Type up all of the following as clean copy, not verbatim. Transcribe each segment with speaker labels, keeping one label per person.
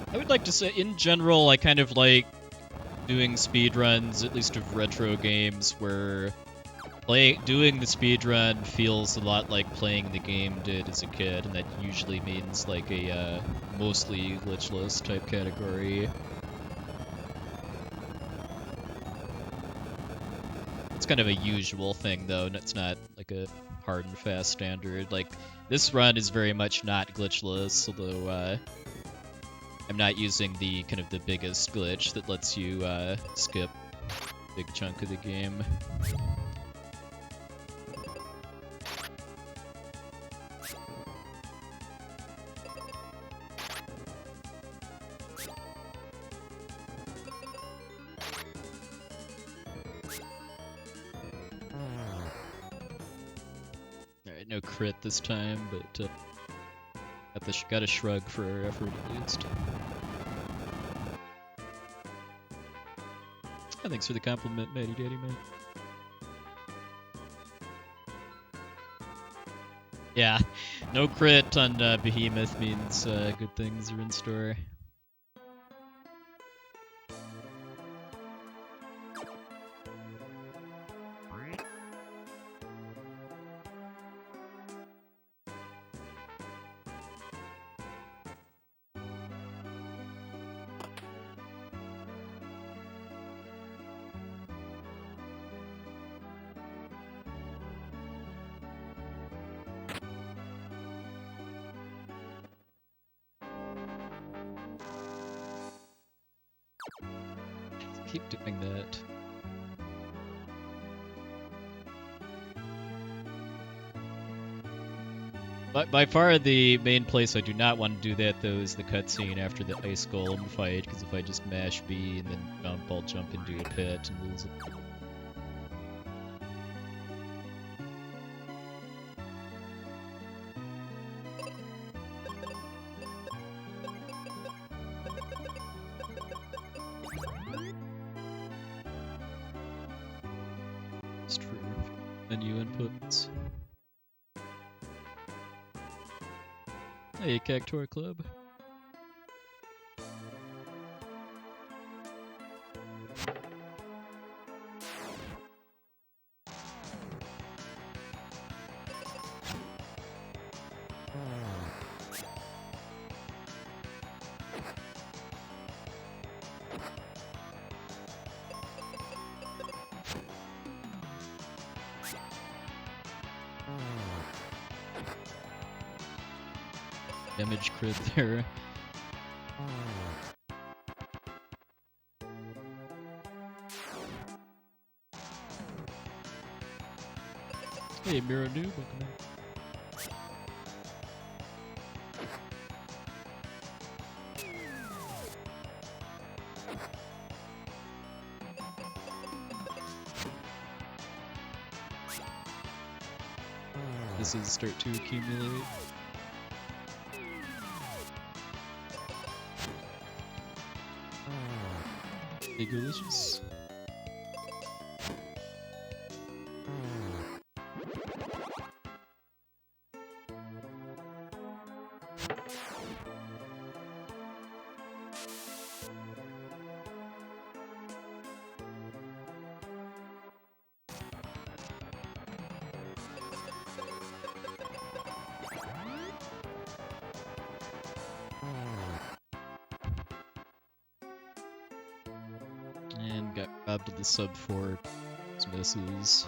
Speaker 1: I would like to say, in general, I kind of like doing speedruns, at least of retro games, where doing the speedrun feels a lot like playing the game did as a kid, and that usually means like a mostly glitchless type category. It's kind of a usual thing, though, and it's not like a hard and fast standard. Like, this run is very much not glitchless, although I'm not using the kind of the biggest glitch that lets you skip a big chunk of the game. Alright, no crit this time, but got a shrug for our effort at least. Oh, thanks for the compliment, Matty Daddy Man. Yeah, no crit on Behemoth means good things are in store. Keep doing that. But by far the main place I do not want to do that, though, is the cutscene after the Ice Golem fight, because if I just mash B and then jump, I'll jump into a pit and lose it. Just for menu inputs. Hey, Cactor Club. Damage crit there. Hey, Mira Noob, welcome in. This is start to accumulate. Delicious. And got robbed of the sub 4 misses.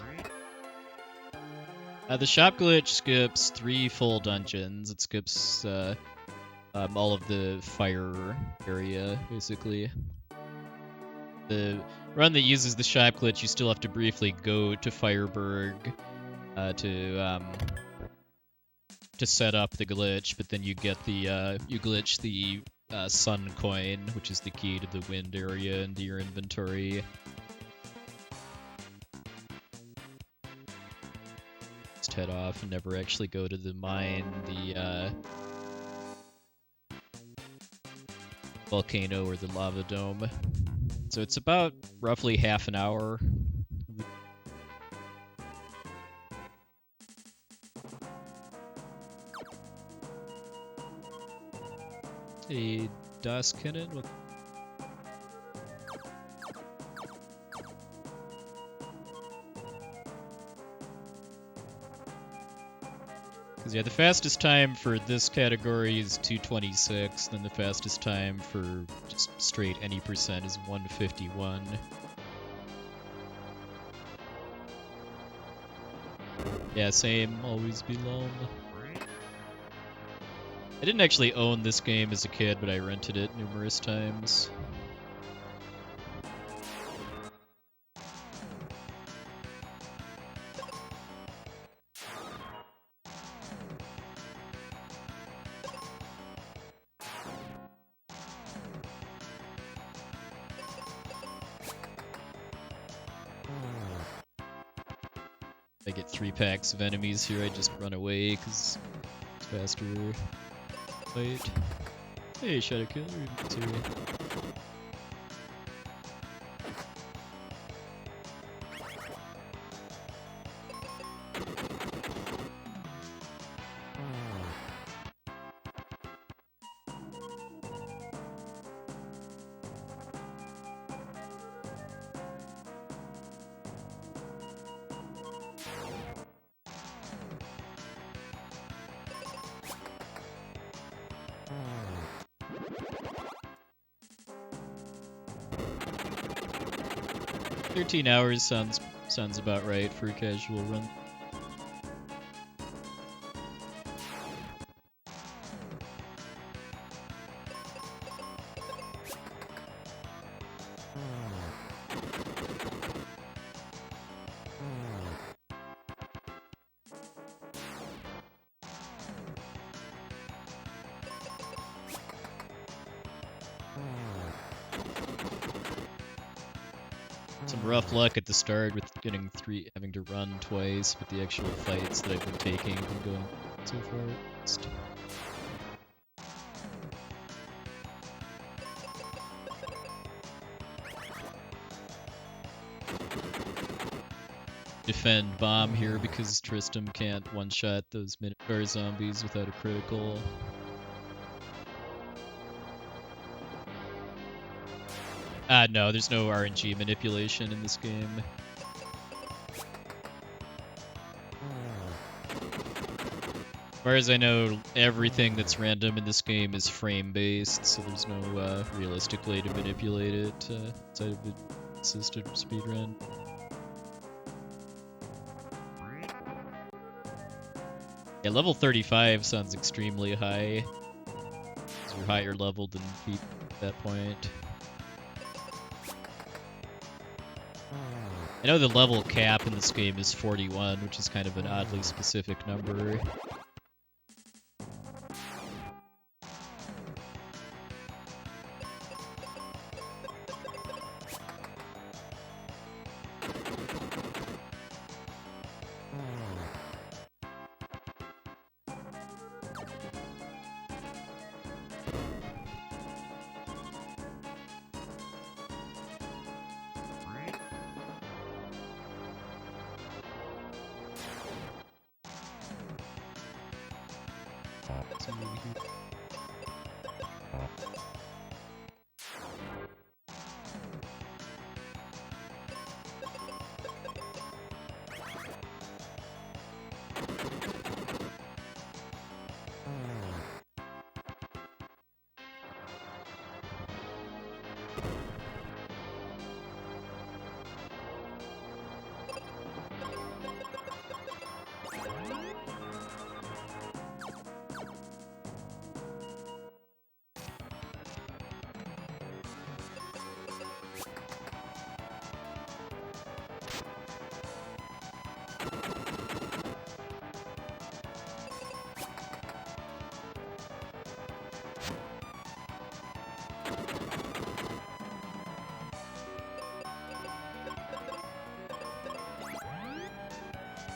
Speaker 1: The shop glitch skips 3 full dungeons. It skips all of the fire area, basically. The run that uses the shop glitch, you still have to briefly go to Fireburg to to set up the glitch, but then you get the you glitch the sun coin, which is the key to the wind area, into your inventory. Just head off and never actually go to the mine, the volcano or the lava dome. So it's about roughly half an hour. A Das Cannon with because yeah, the fastest time for this category is 2:26, then the fastest time for just straight any percent is 1:51. Yeah, same, always be long. I didn't actually own this game as a kid, but I rented it numerous times. If I get 3 packs of enemies here, I just run away, because it's faster. Fight. Hey, Shadow Killer, too. $13 sounds about right for a casual run. Some rough luck at the start with having to run twice, but the actual fights that I've been taking have been going so far. Defend bomb here because Tristram can't one-shot those Minotaur zombies without a critical. No, there's no RNG manipulation in this game. As far as I know, everything that's random in this game is frame-based, so there's no realistic way to manipulate it outside of the assisted speedrun. Yeah, level 35 sounds extremely high. You're higher level than feet at that point. I know the level cap in this game is 41, which is kind of an oddly specific number.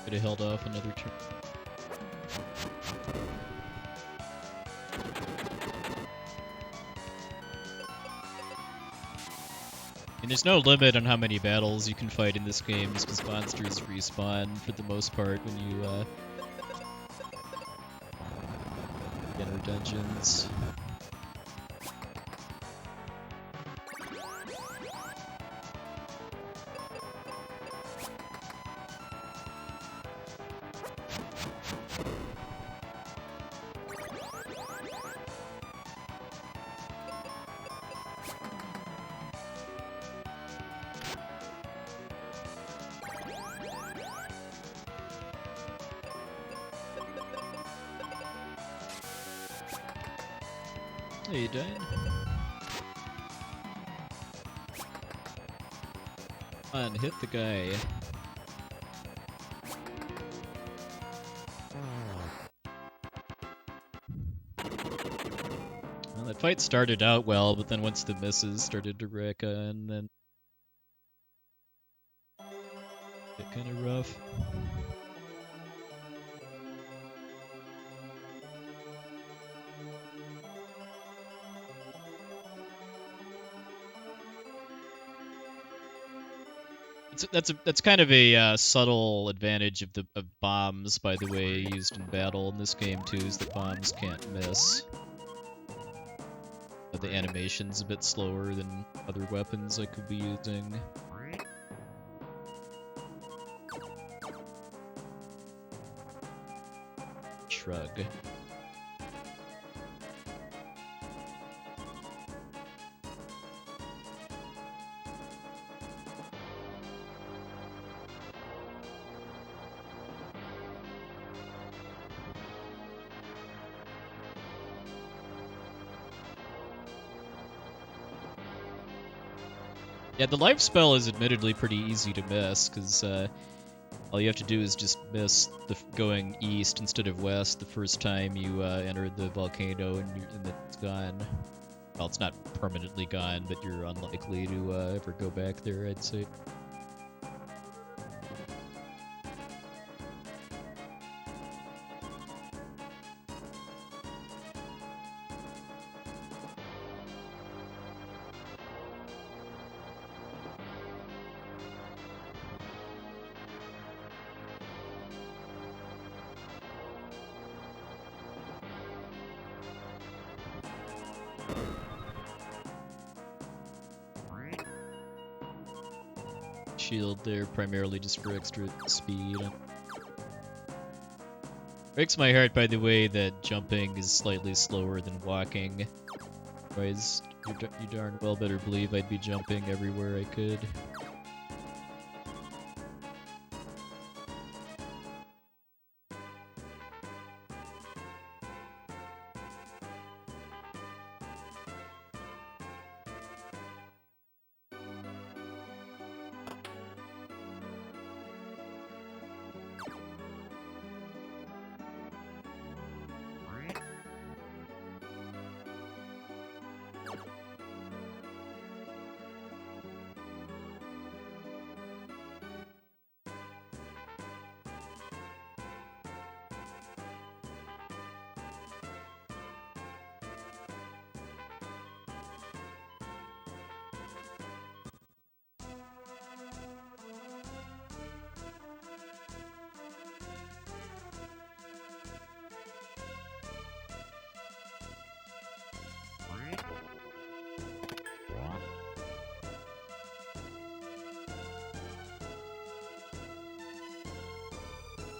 Speaker 1: Could have held off another turn. And there's no limit on how many battles you can fight in this game, just because monsters respawn for the most part when you enter dungeons. Hey, Dan. Come on, hit the guy. Well, that fight started out well, but then once the misses started to wreck, and then get kind of rough. That's kind of a subtle advantage of bombs, by the way, used in battle in this game too, is that bombs can't miss. But the animation's a bit slower than other weapons I could be using. Shrug. Yeah, the life spell is admittedly pretty easy to miss, because all you have to do is just miss going east instead of west the first time you enter the volcano, and it's gone. Well, it's not permanently gone, but you're unlikely to ever go back there, I'd say. Shield there primarily just for extra speed. Breaks my heart, by the way, that jumping is slightly slower than walking. Otherwise, you darn well better believe I'd be jumping everywhere I could.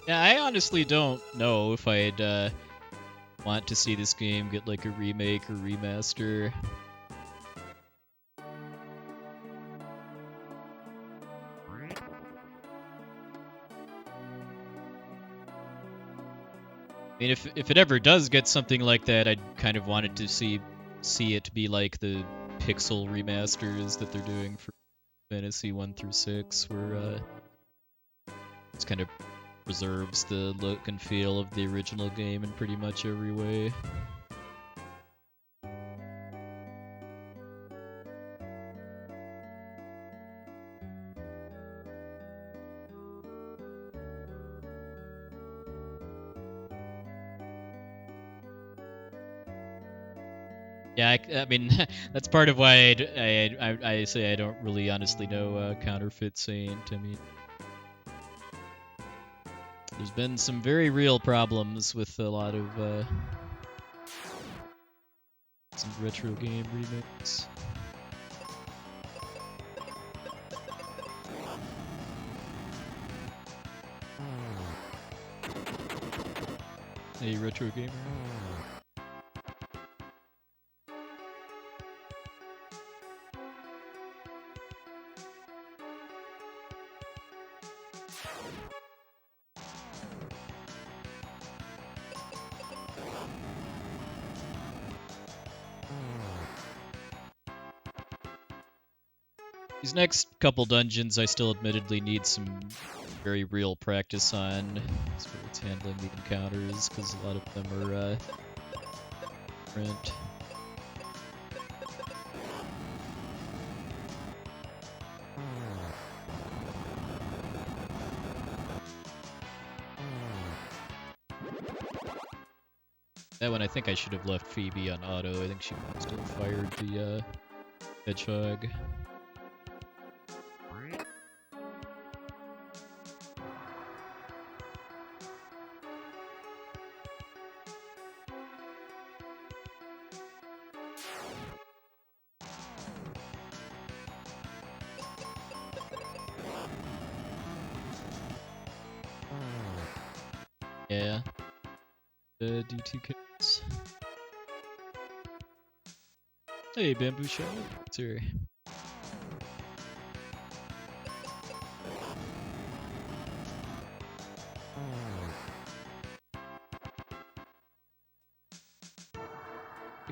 Speaker 1: Yeah, I honestly don't know if I'd want to see this game get like a remake or remaster. I mean, if it ever does get something like that, I'd kind of want it to see it be like the pixel remasters that they're doing for Fantasy 1 through 6, where it's kind of preserves the look and feel of the original game in pretty much every way. Yeah, I mean, that's part of why I say I don't really honestly know Counterfeit Saint. I mean, there's been some very real problems with a lot of some retro game remakes. Hey, retro gamer. These next couple dungeons I still admittedly need some very real practice on as far as handling the encounters, because a lot of them are different. That one I think I should have left Phoebe on auto. I think she still fired the hedgehog. Yeah. D2 kits. Hey, Bamboo Shadow. It's here.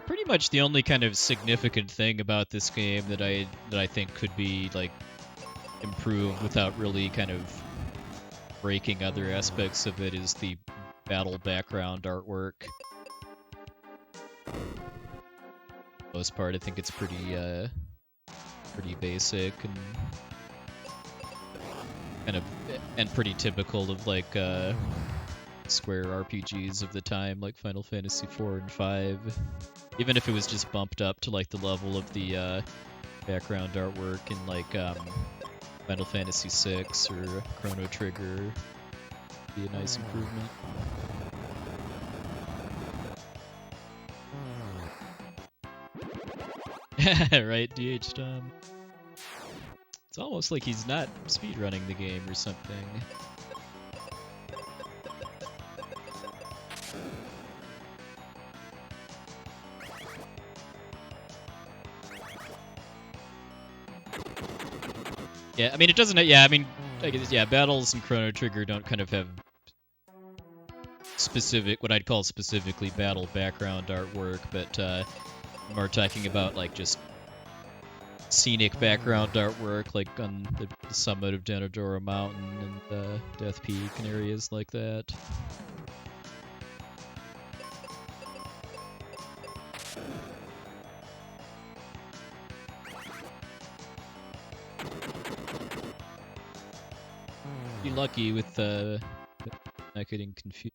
Speaker 1: Pretty much the only kind of significant thing about this game that I think could be like improved without really kind of breaking other aspects of it is the battle background artwork. For the most part, I think it's pretty basic and kind of pretty typical of like Square RPGs of the time, like Final Fantasy 4 and 5. Even if it was just bumped up to like the level of the background artwork in like Final Fantasy 6 or Chrono Trigger, be a nice improvement. Right, DH Tom. It's almost like he's not speedrunning the game or something. Yeah, I mean, it doesn't... Yeah, I mean, I guess, yeah, Battles and Chrono Trigger don't kind of have specific, what I'd call specifically battle background artwork, but more talking about, like, just scenic background artwork, like on the summit of Denadora Mountain and Death Peak and areas like that. Be lucky with not getting confused.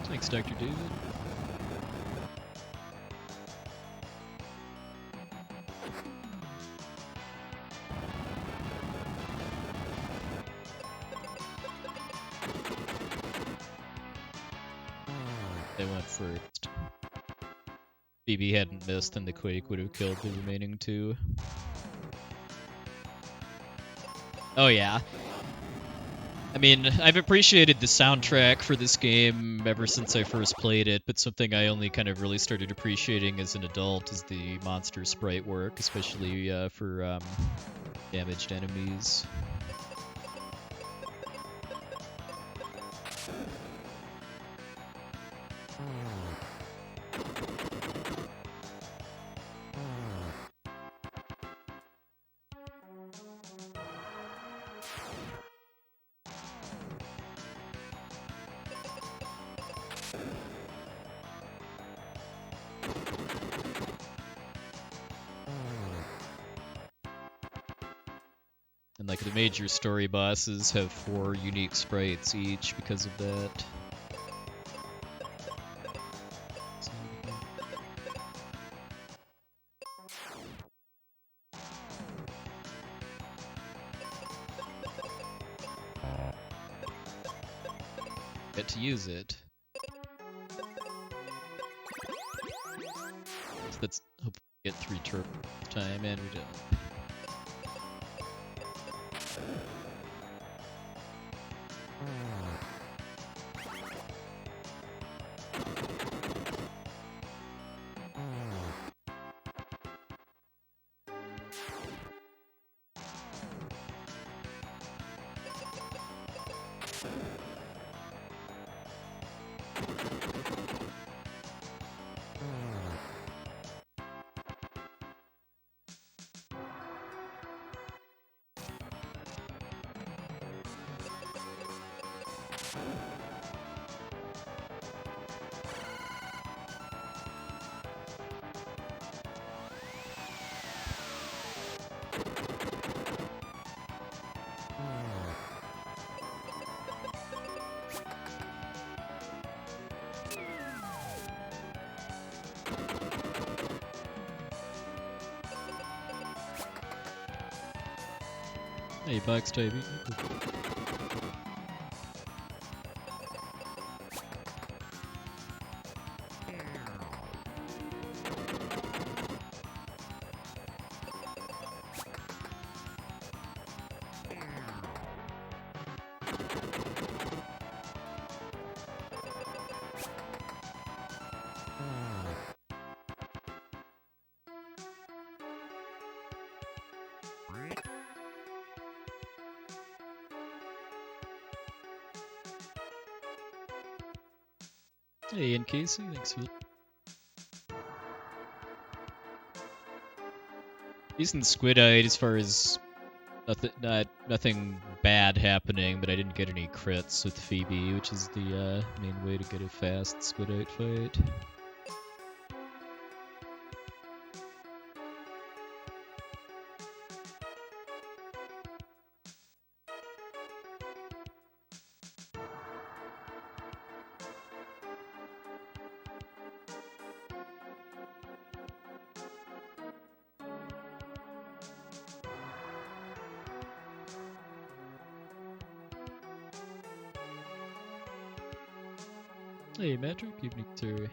Speaker 1: Thanks, Dr. David. They went first. BB hadn't missed, and the Quake would have killed the remaining two. Oh yeah. I mean, I've appreciated the soundtrack for this game ever since I first played it, but something I only kind of really started appreciating as an adult is the monster sprite work, especially for damaged enemies. like the major story bosses have 4 unique sprites each because of that. Get to use it. So let's hope we get 3 turbo time, and we don't. Hey, Box Toby. Hey, and Casey, thanks for decent squid-eyed as far as nothing bad happening, but I didn't get any crits with Phoebe, which is the main way to get a fast squid-eyed fight. Hey, Magic, evening, sir.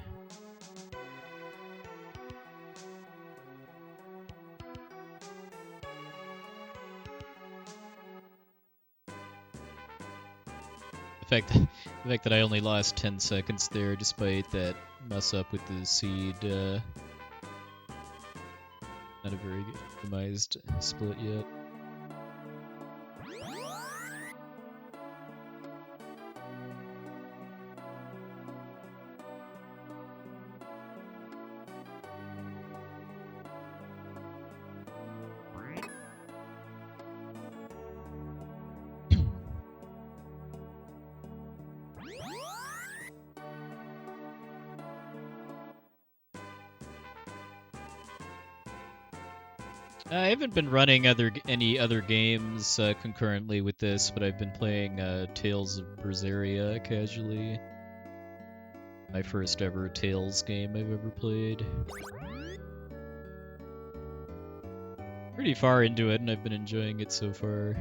Speaker 1: The fact that I only lost 10 seconds there, despite that mess up with the seed, not a very good optimized split yet. I haven't been running any other games concurrently with this, but I've been playing Tales of Berseria casually. My first ever Tales game I've ever played. Pretty far into it, and I've been enjoying it so far.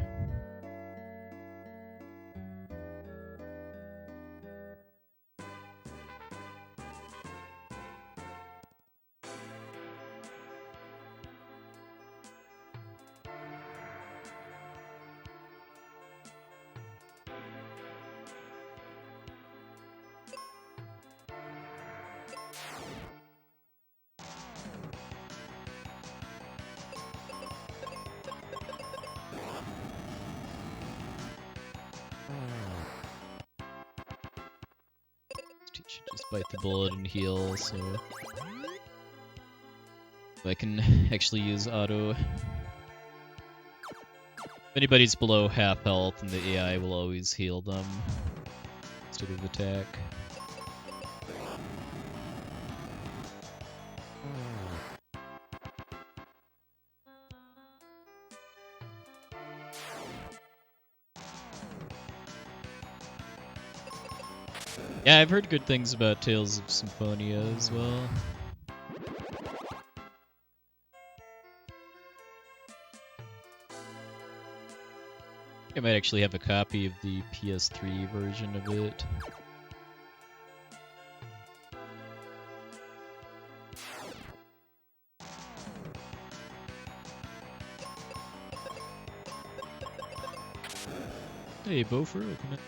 Speaker 1: Should just bite the bullet and heal, so I can actually use auto. If anybody's below half health, and the AI will always heal them instead of attack. Yeah, I've heard good things about Tales of Symphonia as well. I might actually have a copy of the PS3 version of it. Hey, Bofer, welcome in.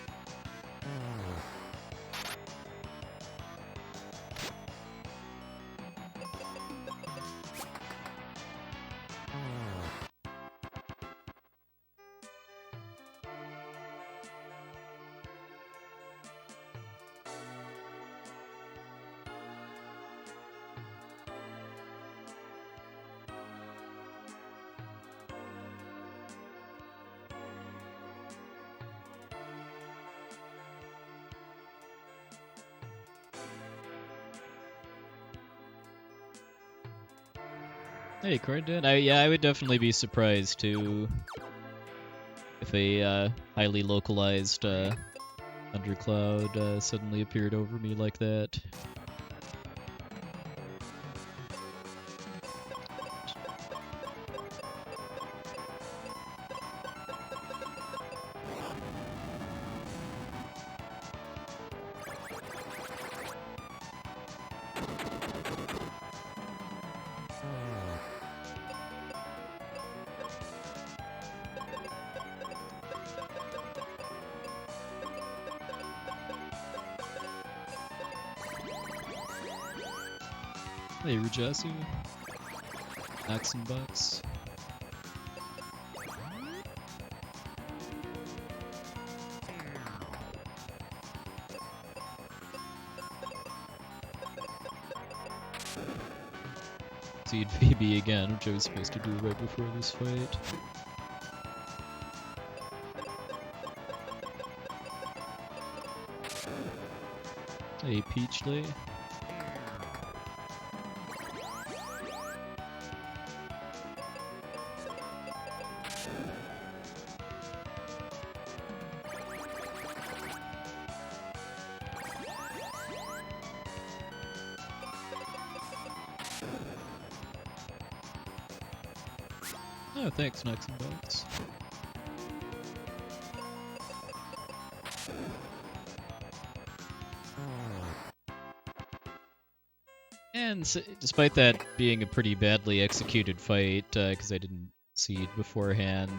Speaker 1: Hey, Cordon. I would definitely be surprised too if a highly localized Thundercloud suddenly appeared over me like that. Hey, Rajasu. Knocks and bucks. Seed baby again, which I was supposed to do right before this fight. Hey, Peachley. Oh, thanks, Knocks and bucks. And despite that being a pretty badly executed fight, because I didn't seed beforehand,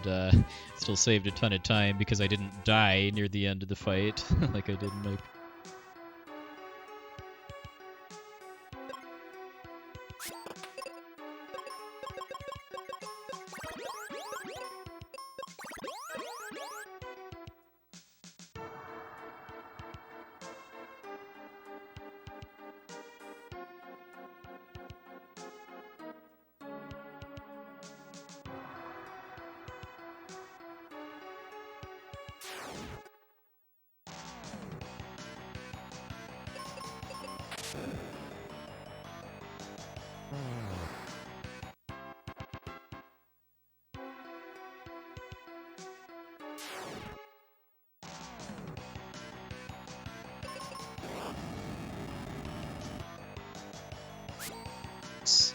Speaker 1: still saved a ton of time because I didn't die near the end of the fight, like I did in my... Nice.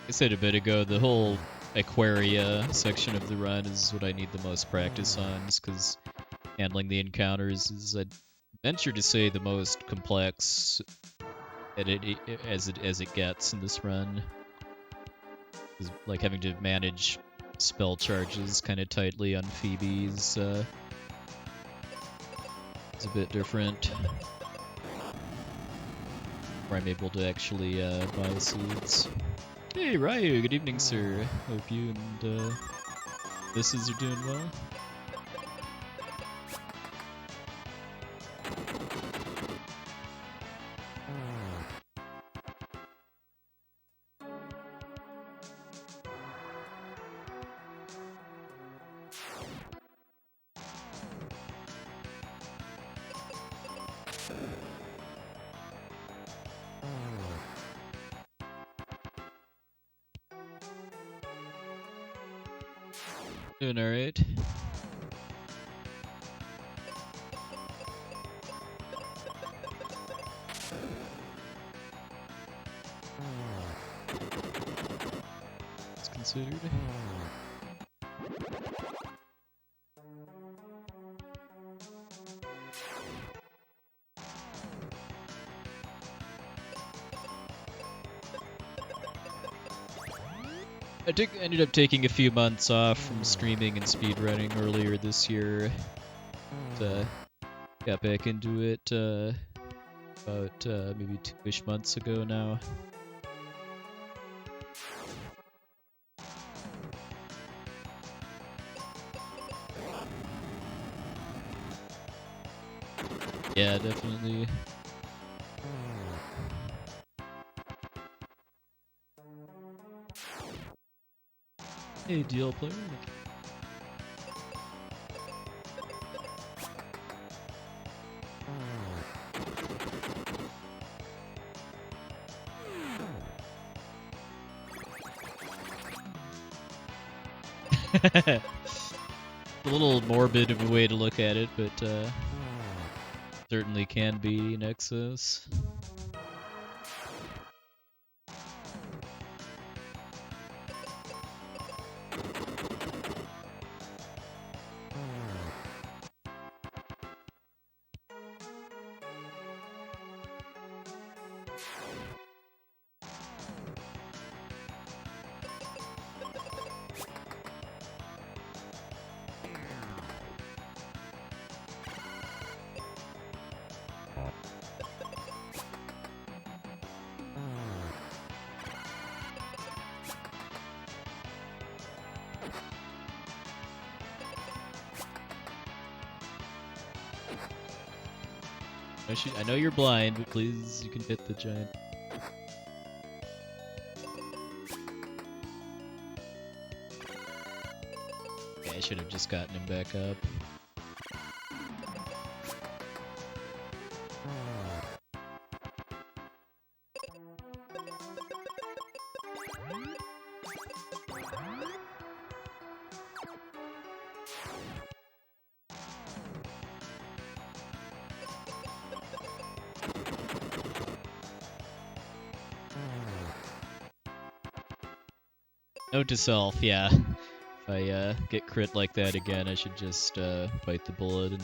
Speaker 1: I said a bit ago, the whole Aquaria section of the run is what I need the most practice on, just because handling the encounters is, I'd venture to say, the most complex as it gets in this run. Like having to manage spell charges kind of tightly on Phoebe's is a bit different. Where I'm able to actually buy seeds. Hey Ryu, good evening, sir. Hope you and Mrs. are doing well. Doing alright. It's considered. Ended up taking a few months off from streaming and speedrunning earlier this year. Got back into it about maybe 2-ish months ago now. Yeah, definitely. Hey, DL player. A little morbid of a way to look at it, but certainly can be Nexus. I know you're blind, but please, you can hit the giant. Yeah, I should have just gotten him back up. Note to self, yeah. If I get crit like that again, I should just bite the bullet and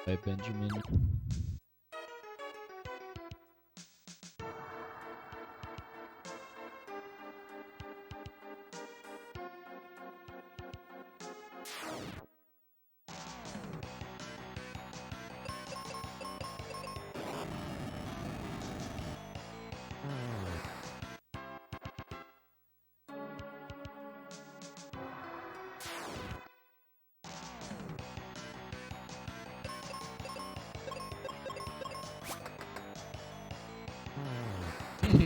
Speaker 1: fight Benjamin.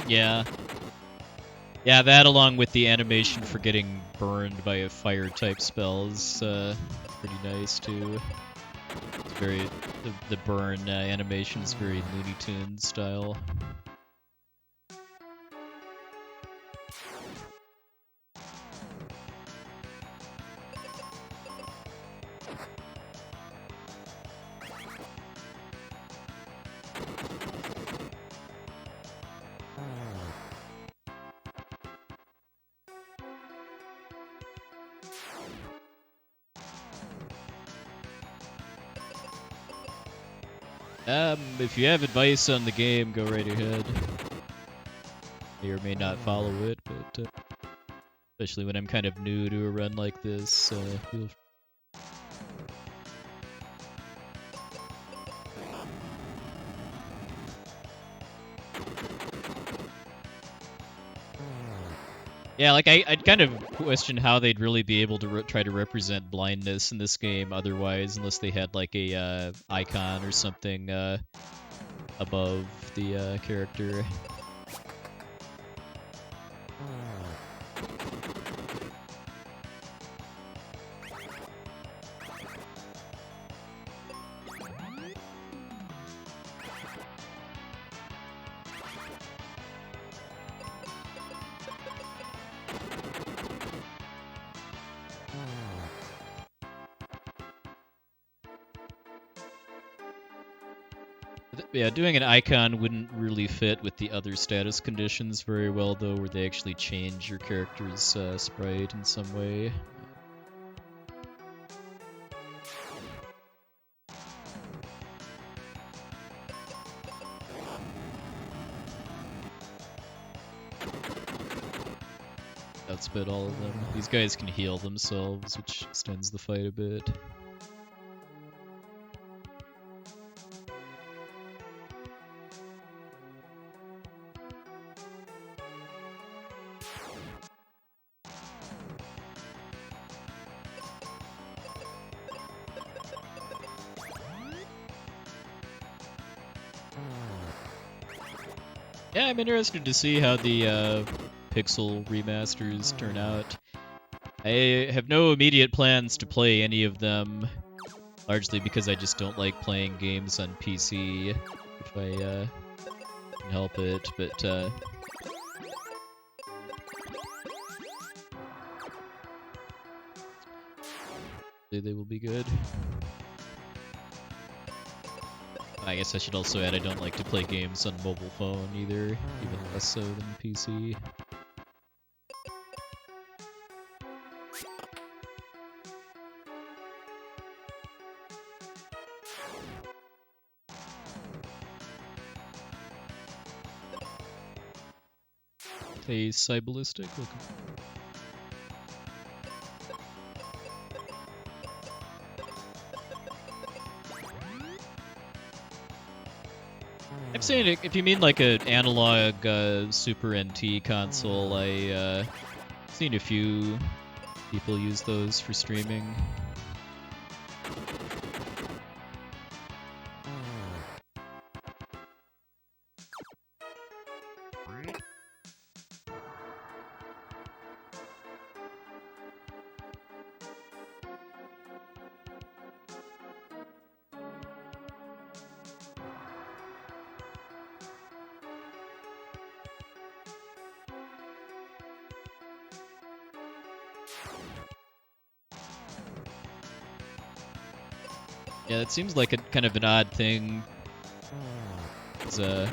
Speaker 1: Yeah. Yeah, that along with the animation for getting burned by a fire-type spell is pretty nice, too. It's very... The burn animation is very Looney Tunes style. If you have advice on the game, go right ahead. May or may not follow it, but especially when I'm kind of new to a run like this, feel. Yeah, like I'd kind of question how they'd really be able to try to represent blindness in this game otherwise, unless they had like a icon or something above the character. Yeah, doing an icon wouldn't really fit with the other status conditions very well, though, where they actually change your character's sprite in some way. Outspit all of them. These guys can heal themselves, which extends the fight a bit. Yeah, I'm interested to see how the Pixel remasters turn out. I have no immediate plans to play any of them, largely because I just don't like playing games on PC if I can help it, but they will be good. I guess I should also add I don't like to play games on mobile phone either, even less so than PC. Hey, Cyballistic, welcome. I'm saying if you mean like an analog Super NT console, I've seen a few people use those for streaming. Yeah, it seems like a kind of an odd thing. It's, I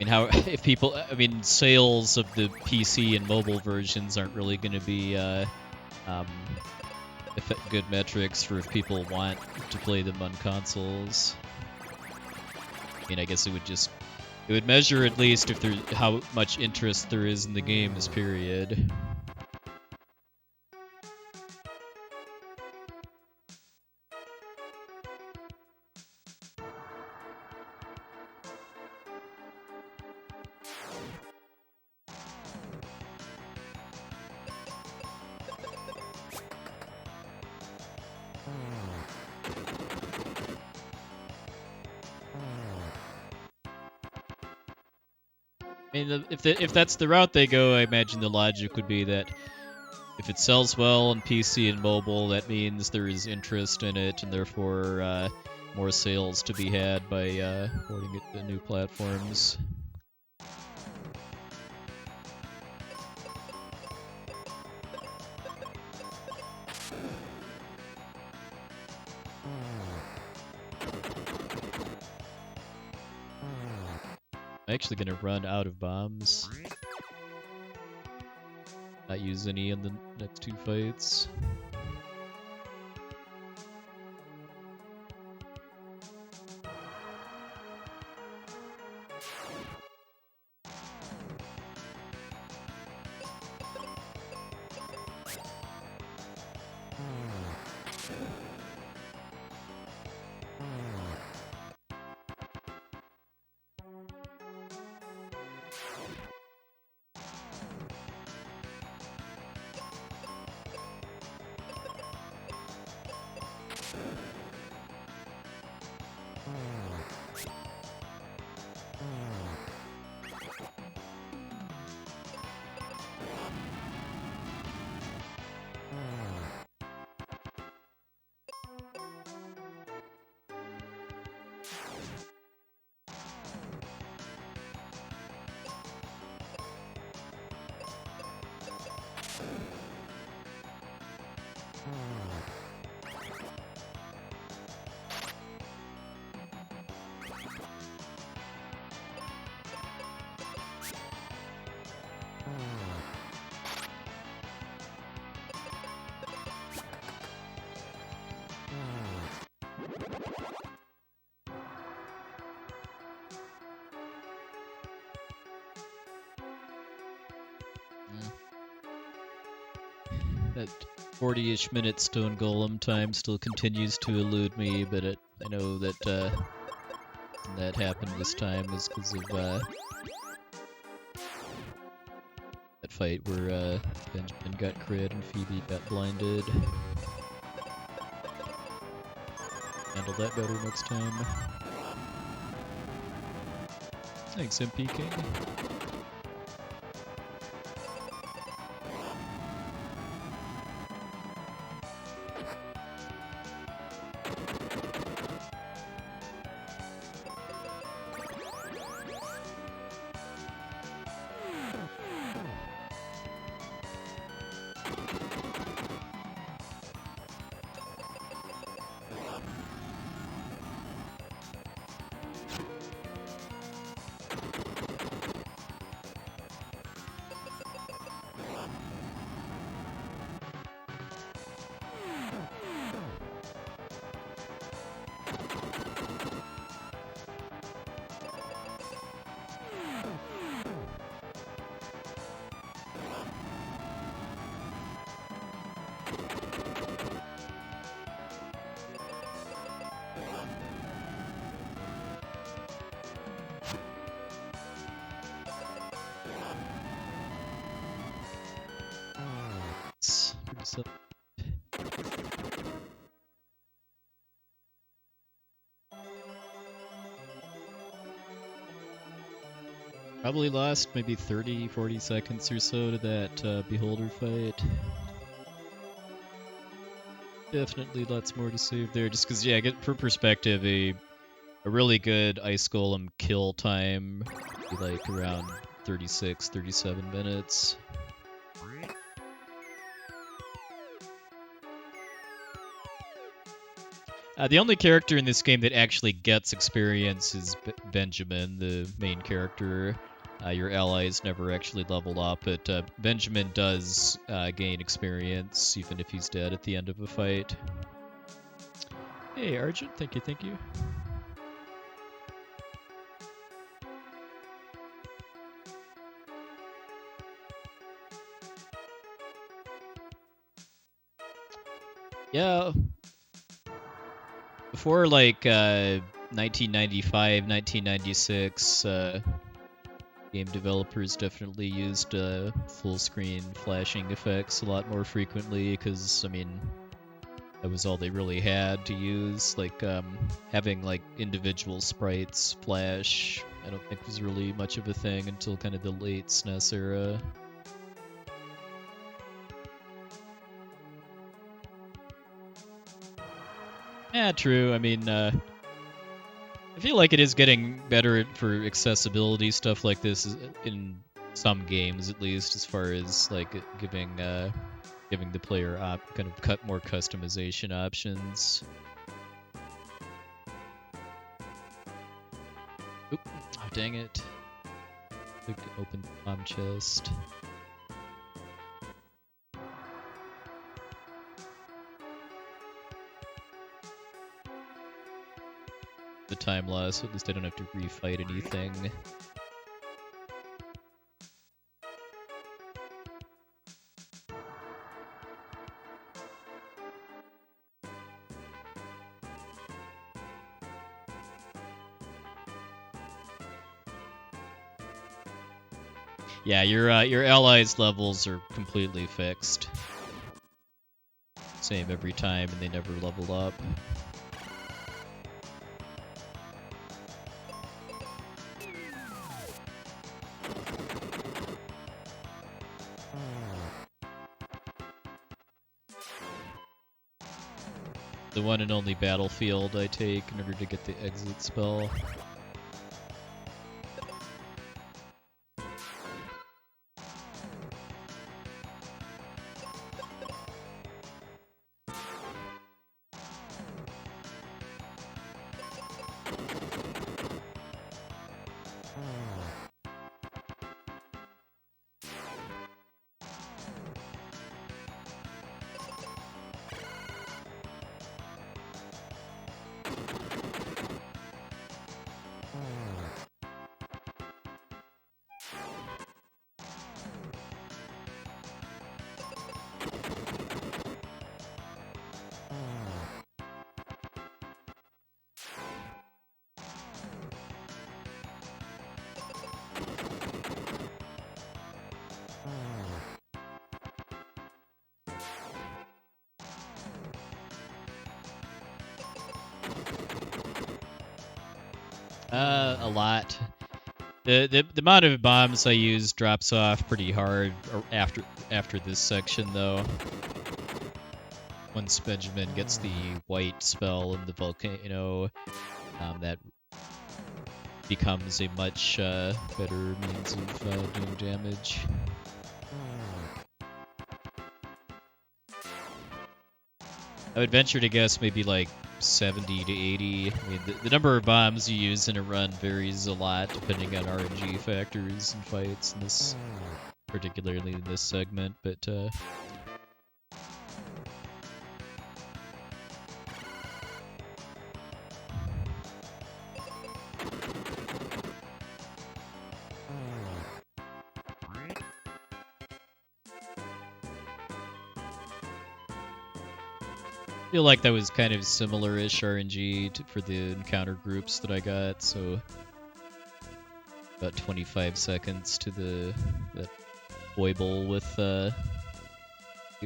Speaker 1: mean, how if people, I mean, sales of the PC and mobile versions aren't really going to be good metrics for if people want to play them on consoles. I mean, I guess it would measure at least if how much interest there is in the games, period. I mean, if that's the route they go, I imagine the logic would be that if it sells well on PC and mobile, that means there is interest in it, and therefore more sales to be had by porting it to new platforms. I'm actually gonna run out of bombs. Not use any in the next two fights. that 40-ish minute stone golem time still continues to elude me, but I know that that happened this time is because of that fight where Benjamin got crit and Phoebe got blinded. Handle that better next time. Thanks, MP King. So probably lost maybe 30-40 seconds or so to that Beholder fight. Definitely lots more to save there, just because, yeah, get for perspective, a really good Ice Golem kill time would be like around 36-37 minutes. The only character in this game that actually gets experience is Benjamin, the main character. Your allies never actually level up, but Benjamin does gain experience, even if he's dead at the end of a fight. Hey, Argent, thank you, thank you. Yeah. Before, like, 1995, 1996, game developers definitely used full-screen flashing effects a lot more frequently, because, I mean, that was all they really had to use. Like, having, like, individual sprites flash, I don't think was really much of a thing until kind of the late SNES era. Yeah, true. I mean, I feel like it is getting better for accessibility stuff like this in some games, at least, as far as like giving the player kind of more customization options. Oop! Oh, dang it! Open bomb chest. The time loss, so at least I don't have to refight anything. Yeah, your allies' levels are completely fixed. Same every time, and they never level up. The one and only battlefield I take in order to get the exit spell. A lot. The amount of bombs I use drops off pretty hard after this section, though. Once Benjamin gets the white spell in the volcano, that becomes a much better means of doing damage. I would venture to guess maybe like 70 to 80. I mean, the number of bombs you use in a run varies a lot depending on RNG factors and fights in this, particularly in this segment, but I feel like that was kind of similar-ish RNG for the encounter groups that I got, so about 25 seconds to that foible with you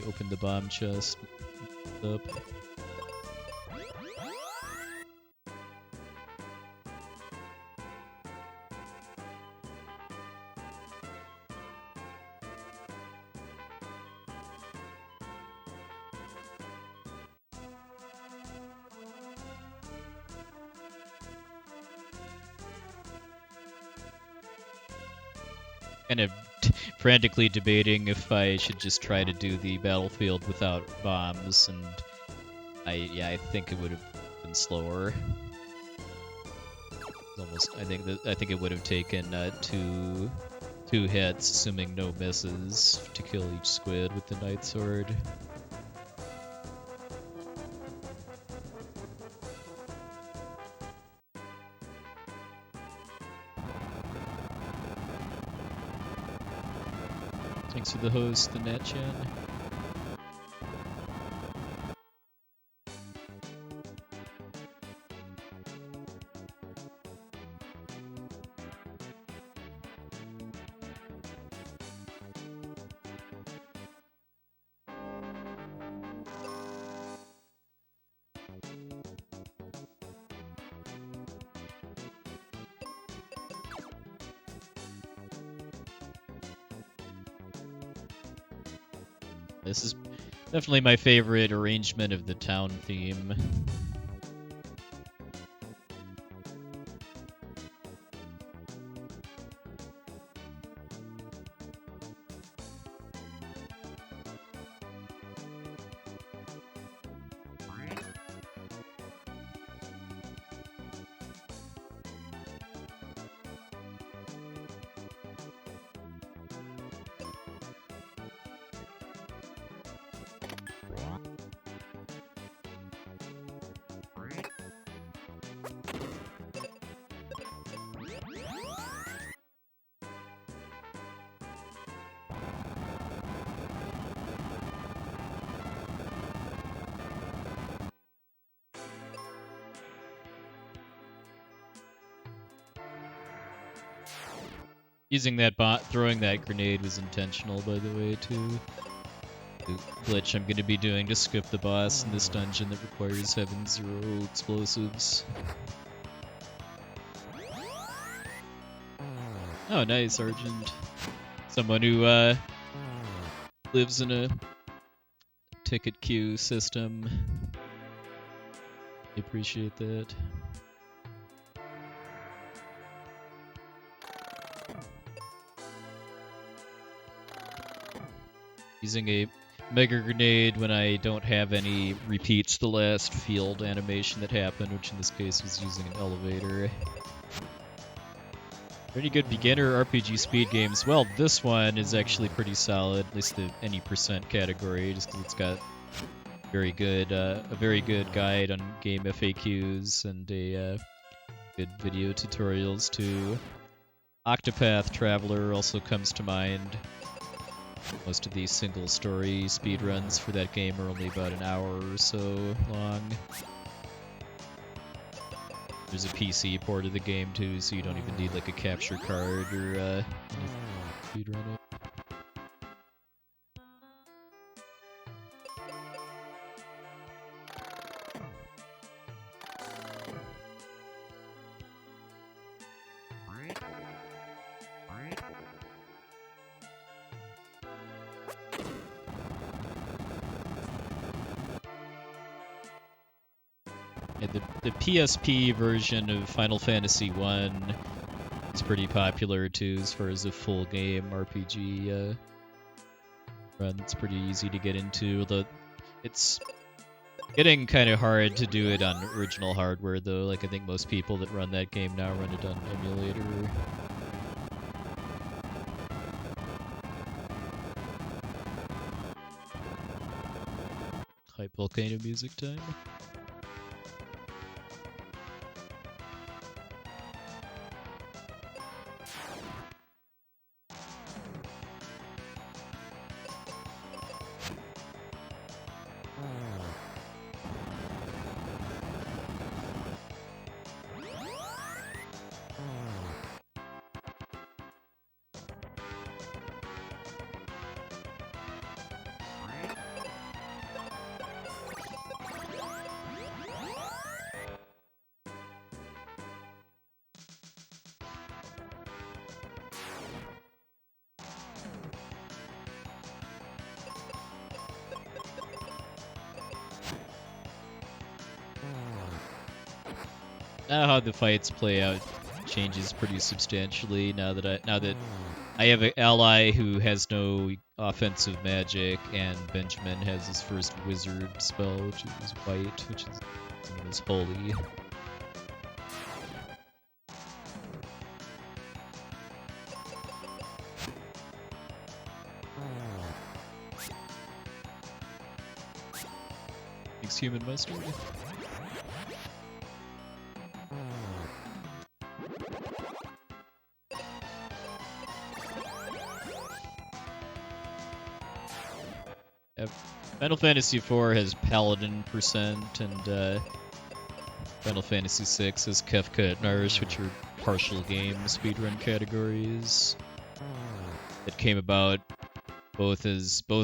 Speaker 1: open the bomb chest up. Kind of frantically debating if I should just try to do the battlefield without bombs, and I think it would have been slower. I think it would have taken two hits, assuming no misses, to kill each squid with the Night Sword. Thanks for the host, the Netchan. This is definitely my favorite arrangement of the town theme. Using that throwing that grenade was intentional, by the way, too. The glitch I'm going to be doing to skip the boss in this dungeon that requires having 0 explosives. Oh, nice, Argent. Someone who lives in a ticket queue system. I appreciate that. Using a Mega Grenade when I don't have any repeats the last field animation that happened, which in this case was using an elevator. Pretty good beginner RPG speed games. Well, this one is actually pretty solid, at least the any percent category, just because it's got a very good guide on game FAQs and a good video tutorials too. Octopath Traveler also comes to mind. Most of these single story speedruns for that game are only about an hour or so long. There's a PC port of the game too, so you don't even need like a capture card or speedrun it. Yeah, the PSP version of Final Fantasy 1 is pretty popular too, as far as a full game RPG run. It's pretty easy to get into, although it's getting kind of hard to do it on original hardware, though. Like, I think most people that run that game now run it on emulator. Hype Volcano music time. Now how the fights play out changes pretty substantially now that I have an ally who has no offensive magic, and Benjamin has his first wizard spell, which is white, which is known as holy. Thanks, human mustard. Final Fantasy IV has Paladin percent, and Final Fantasy VI has Kefka and Irish, which are partial game speedrun categories that came about both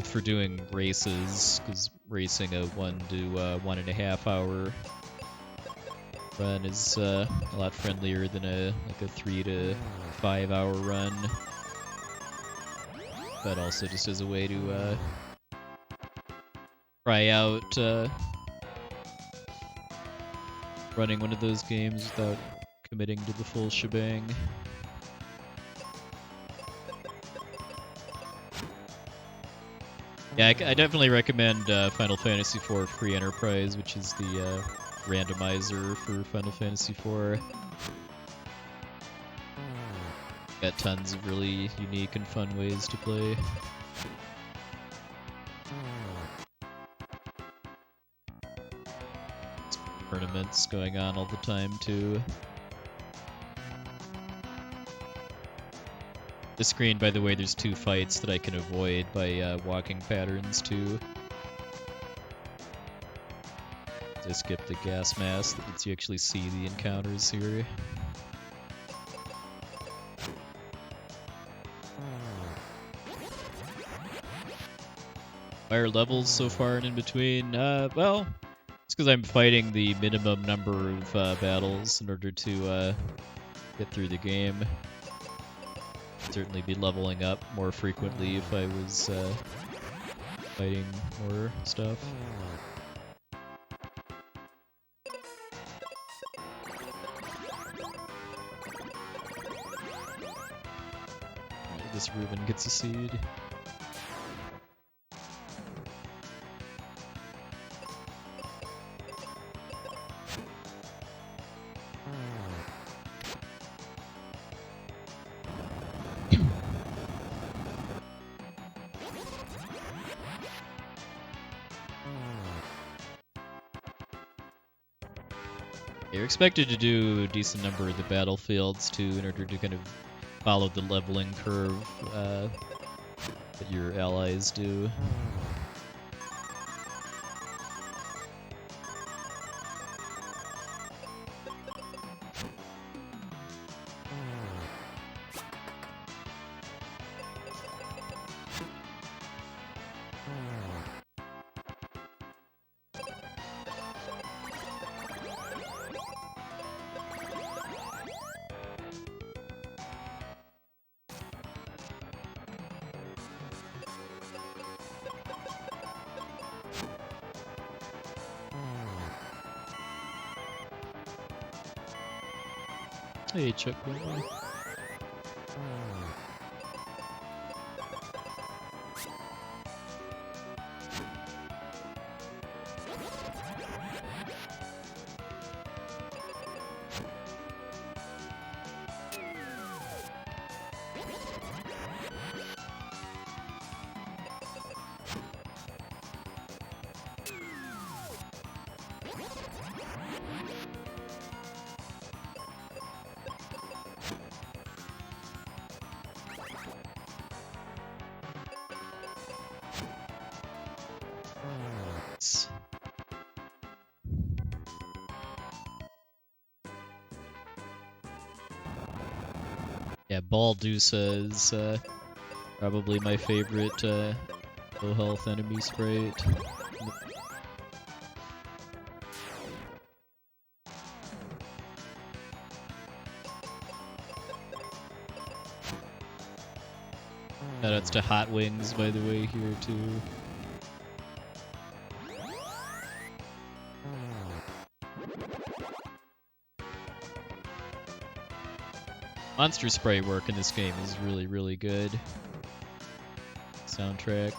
Speaker 1: for doing races, because racing a 1 to 1.5 hour run is a lot friendlier than a 3 to 5 hour run, but also just as a way to try out running one of those games without committing to the full shebang. Yeah, I definitely recommend Final Fantasy IV Free Enterprise, which is the randomizer for Final Fantasy IV. Got tons of really unique and fun ways to play. Tournaments going on all the time too. The screen, by the way, there's 2 fights that I can avoid by walking patterns too. I skipped the gas mask that lets you actually see the encounters here. Higher levels so far and in between? Well, it's because I'm fighting the minimum number of battles in order to get through the game. I'd certainly be leveling up more frequently if I was fighting more stuff. Alright, I guess Ruben gets a seed. You're expected to do a decent number of the battlefields too in order to kind of follow the leveling curve that your allies do. Hey, Chuck. Boy. Yeah, Baldusa is probably my favorite low health enemy sprite. Shoutouts to Hot Wings, by the way, here too. Monster sprite work in this game is really, really good. Soundtrack.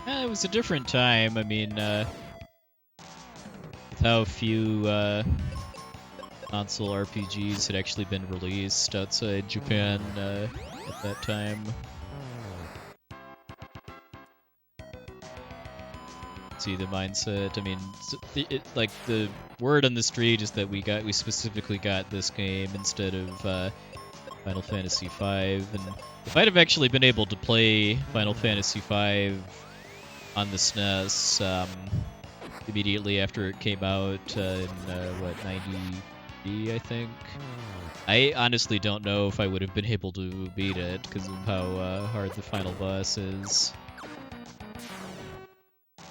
Speaker 1: It was a different time. I mean, with how few console RPGs had actually been released outside Japan at that time. See the mindset. I mean, like the word on the street is that we specifically got this game instead of Final Fantasy V, and if I'd have actually been able to play Final Fantasy V on the SNES immediately after it came out in what, 90, I think. I honestly don't know if I would have been able to beat it because of how hard the final boss is.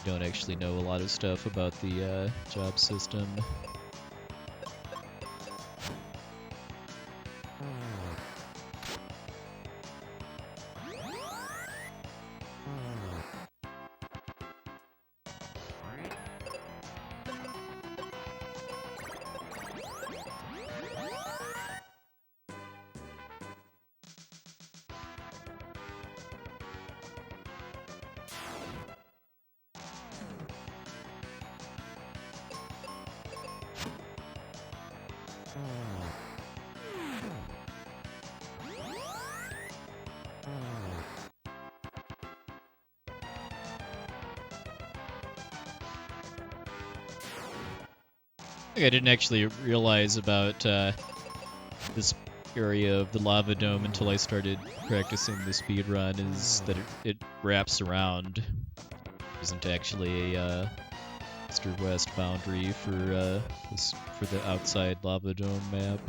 Speaker 1: Don't actually know a lot of stuff about the job system. I didn't actually realize about this area of the lava dome until I started practicing the speedrun, is that it wraps around. It isn't actually a east or west boundary for the outside lava dome map.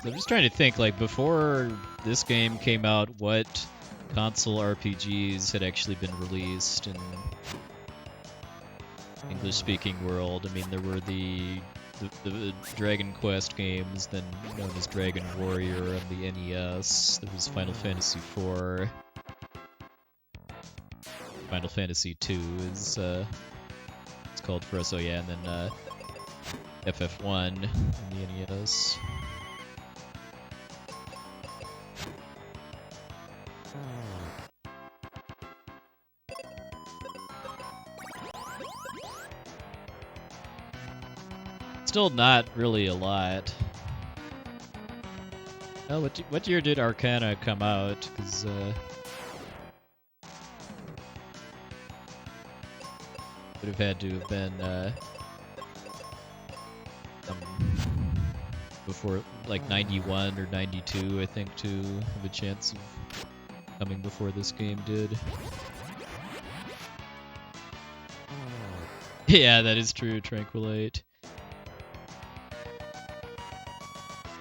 Speaker 1: So I'm just trying to think, like, before this game came out, what console RPGs had actually been released in English-speaking world. I mean, there were the Dragon Quest games, then known as Dragon Warrior on the NES. There was Final Fantasy IV. Final Fantasy II is it's called for us. Oh yeah, and then FF1 in the NES. Still not really a lot. Well, what year did Arcana come out? Because would have had to have been before, like 91 or 92, I think, to have a chance of coming before this game did. Yeah, that is true, Tranquilite.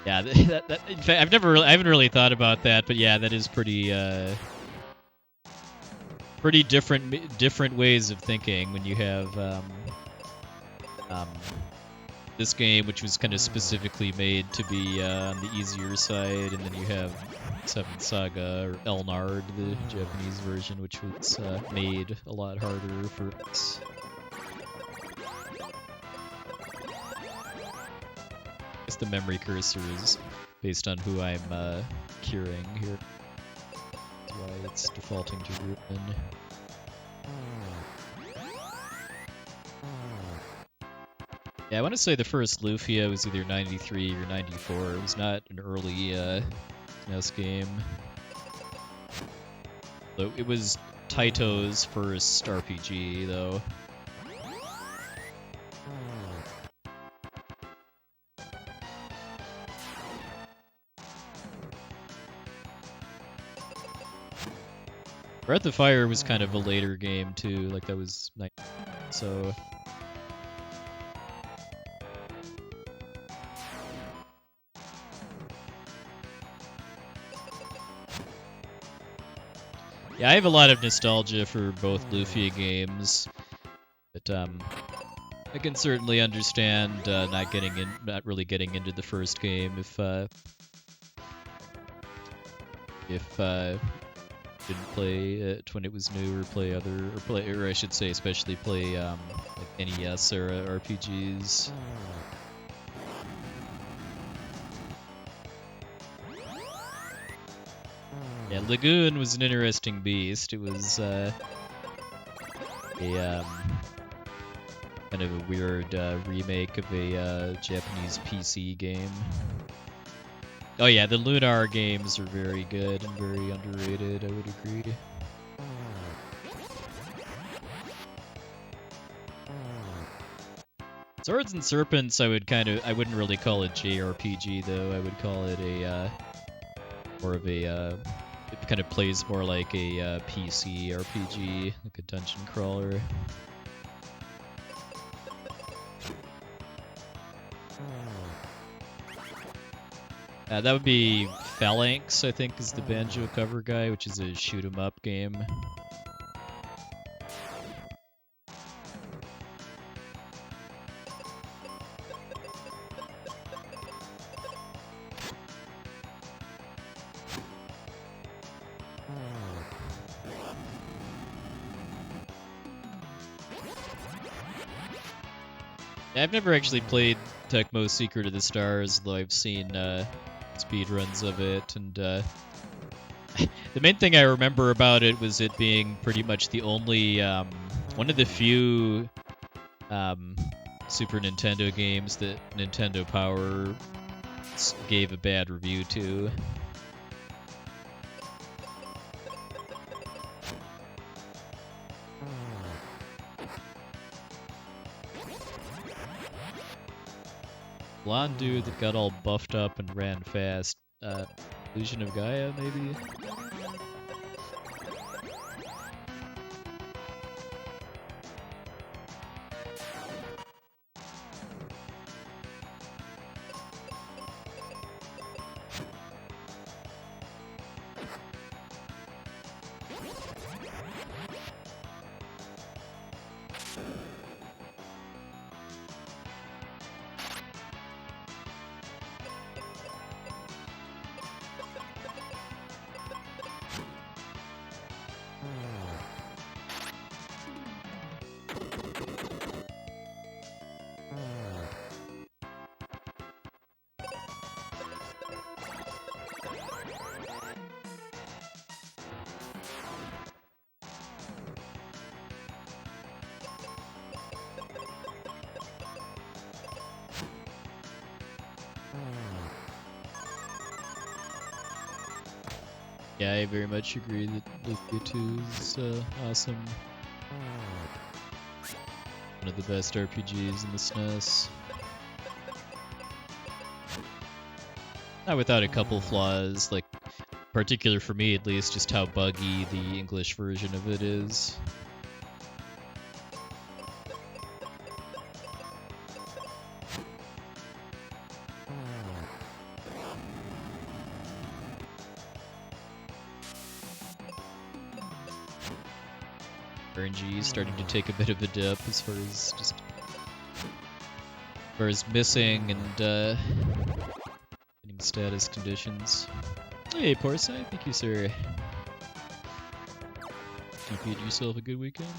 Speaker 1: Yeah, in fact, I haven't really thought about that, but yeah, that is pretty different ways of thinking when you have this game, which was kind of specifically made to be on the easier side, and then you have Seventh Saga, or Elnard, the Japanese version, which was made a lot harder for us. I guess the memory cursor is based on who I'm curing here. That's why it's defaulting to Ruin. Yeah, I want to say the first Lufia was either 93 or 94. It was not an early SNES game. So it was Taito's first RPG, though. Breath of Fire was kind of a later game, too. Like, that was... So... Yeah, I have a lot of nostalgia for both Lufia games, but I can certainly understand not really getting into the first game if didn't play it when it was new, or I should say, especially play like NES era RPGs. Yeah, Lagoon was an interesting beast. It was a kind of a weird remake of a Japanese PC game. Oh yeah, the Lunar games are very good and very underrated, I would agree. Swords and Serpents, I wouldn't really call it JRPG though. I would call it a more of a it kind of plays more like a PC RPG, like a dungeon crawler. That would be Phalanx, I think, is the banjo cover guy, which is a shoot 'em up game. I've never actually played Tecmo Secret of the Stars, though I've seen speedruns of it, and the main thing I remember about it was it being pretty much the only, one of the few Super Nintendo games that Nintendo Power gave a bad review to. Blonde dude that got all buffed up and ran fast. Illusion of Gaia, maybe? Yeah, I very much agree that Lufia 2 is awesome. One of the best RPGs in the SNES. Not without a couple flaws, like, particular for me at least, just how buggy the English version of it is. RNG is starting to take a bit of a dip as far as missing and getting status conditions. Hey, Porsche, thank you, sir. You had yourself a good weekend.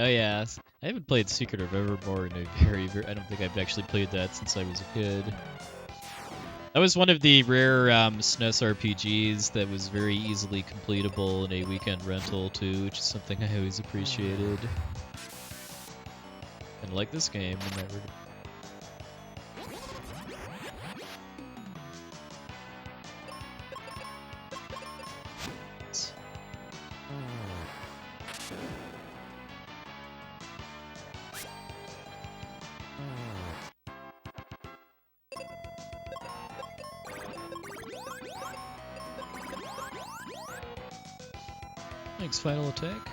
Speaker 1: Oh yeah, I haven't played Secret of Evermore in a I don't think I've actually played that since I was a kid. That was one of the rare SNES RPGs that was very easily completable in a weekend rental too, which is something I always appreciated. And like this game in that regard. Thanks, Final Attack.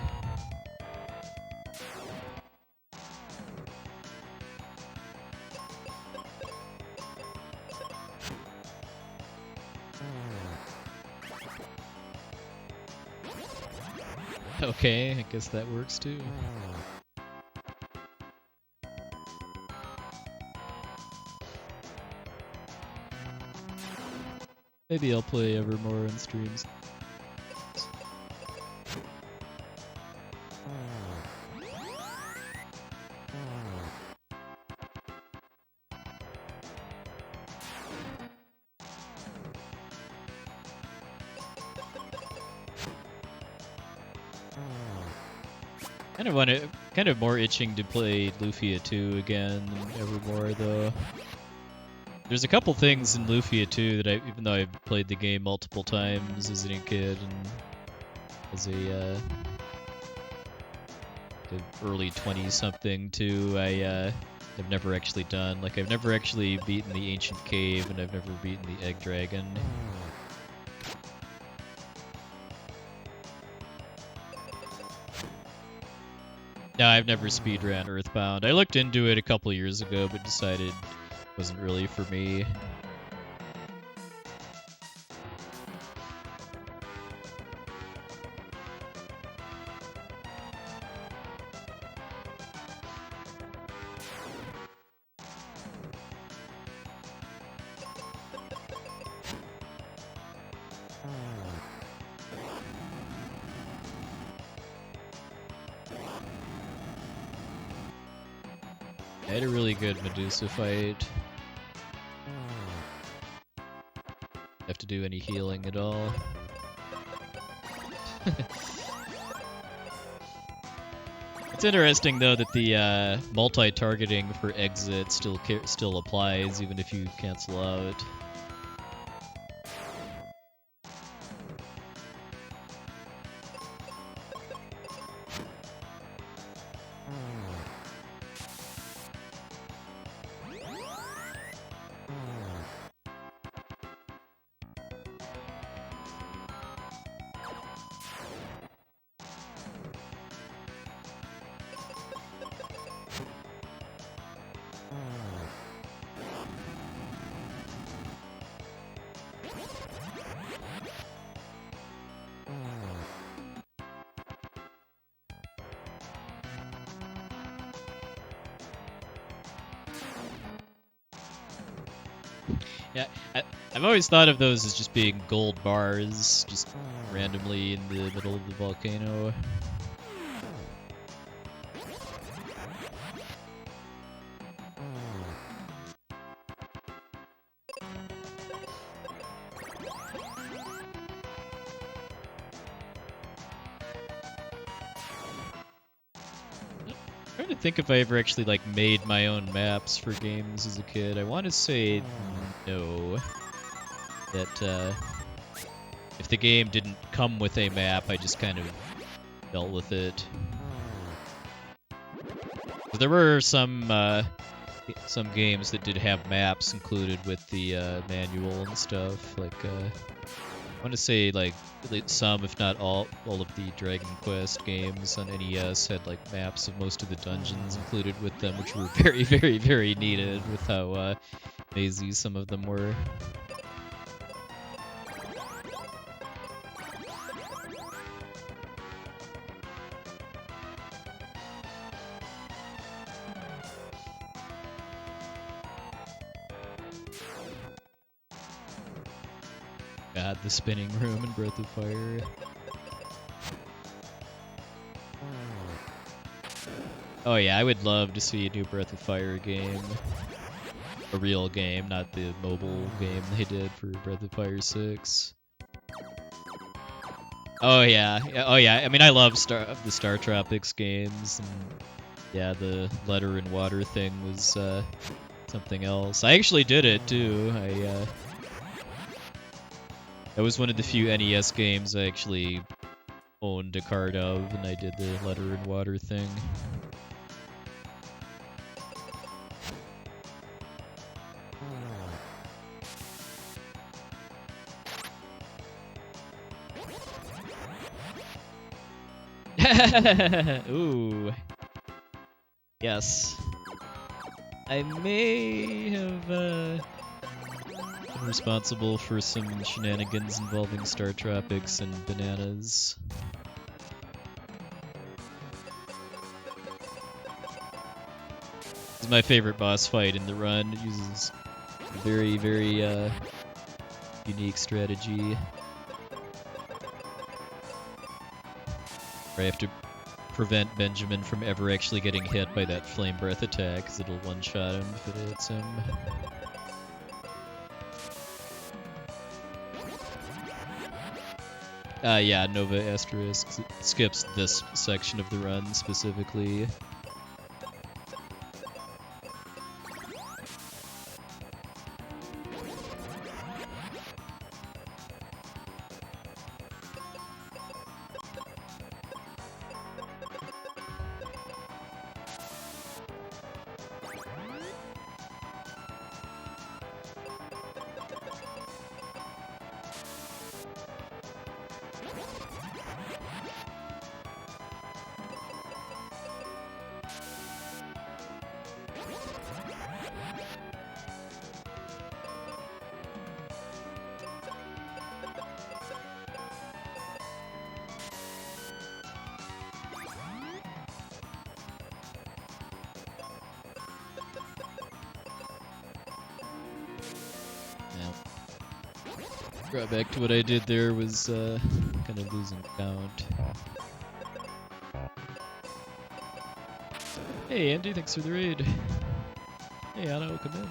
Speaker 1: Okay, I guess that works too. Maybe I'll play Evermore on streams. Kind of more itching to play Lufia 2 again than Evermore, though. There's a couple things in Lufia 2 that even though I've played the game multiple times as a kid and as a early 20-something too, I have never actually done. Like, I've never actually beaten the Ancient Cave, and I've never beaten the Egg Dragon. No, I've never speedrun Earthbound. I looked into it a couple years ago, but decided it wasn't really for me. I had a really good Medusa fight. Have to do any healing at all. It's interesting though that the multi-targeting for exit still applies even if you cancel out. Yeah, I've always thought of those as just being gold bars, just randomly in the middle of the volcano. trying to think if I ever actually like made my own maps for games as a kid. I want to say no. That if the game didn't come with a map, I just kind of dealt with it. But there were some games that did have maps included with the manual and stuff. Like I want to say like some, if not all of the Dragon Quest games on NES had like maps of most of the dungeons included with them, which were very, very, very needed with how mazy some of them were. God, the spinning room in Breath of Fire. Oh yeah, I would love to see a new Breath of Fire game. A real game, not the mobile game they did for Breath of Fire 6. Oh yeah, oh yeah. I mean, I love the Star Tropics games, and yeah, the letter and water thing was something else. I actually did it too. That was one of the few NES games I actually owned a card of, and I did the letter and water thing. Ooh. Yes. I may have been responsible for some shenanigans involving Star Tropics and bananas. This is my favorite boss fight in the run. It uses a very, very unique strategy. I have to prevent Benjamin from ever actually getting hit by that flame breath attack, because it'll one-shot him if it hits him. Yeah, Nova Asterisk skips this section of the run specifically. Back to what I did there was kind of losing count. Hey Andy, thanks for the raid. Hey Anna, welcome in.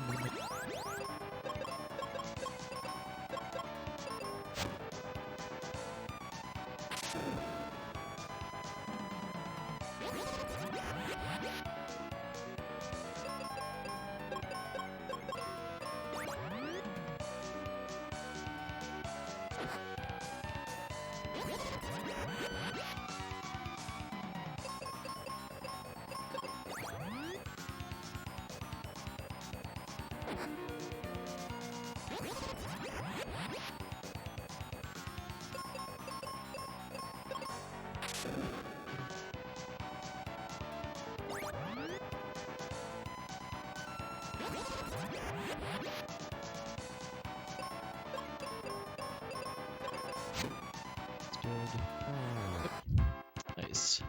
Speaker 1: Nice.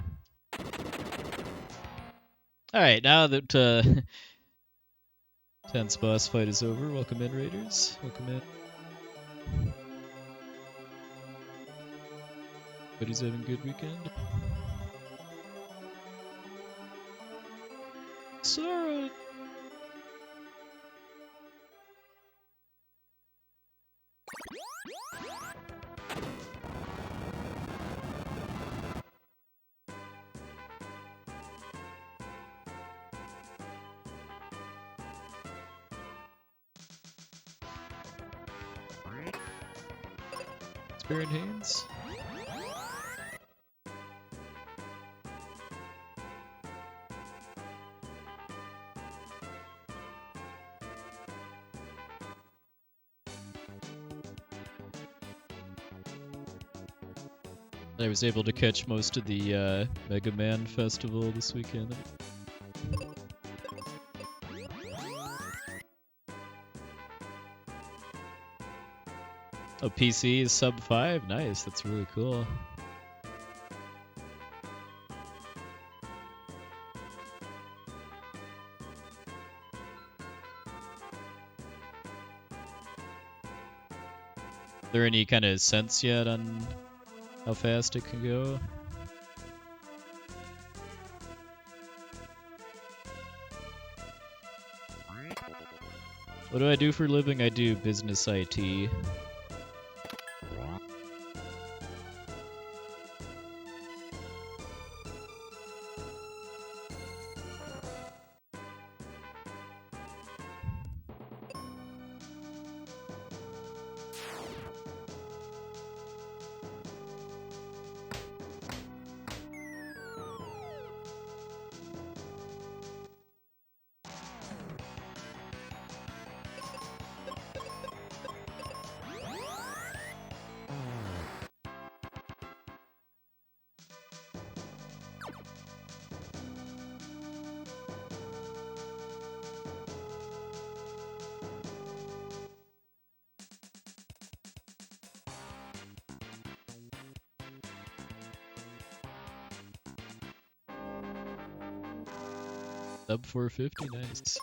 Speaker 1: Alright, now that tense boss fight is over, welcome in, Raiders. Welcome in. Everybody's having a good weekend. Sarah! Baron Haynes. I was able to catch most of the Mega Man Festival this weekend. Oh, PC is sub 5? Nice, that's really cool. Is there any kind of sense yet on how fast it can go? What do I do for a living? I do business IT. Sub 450, nice.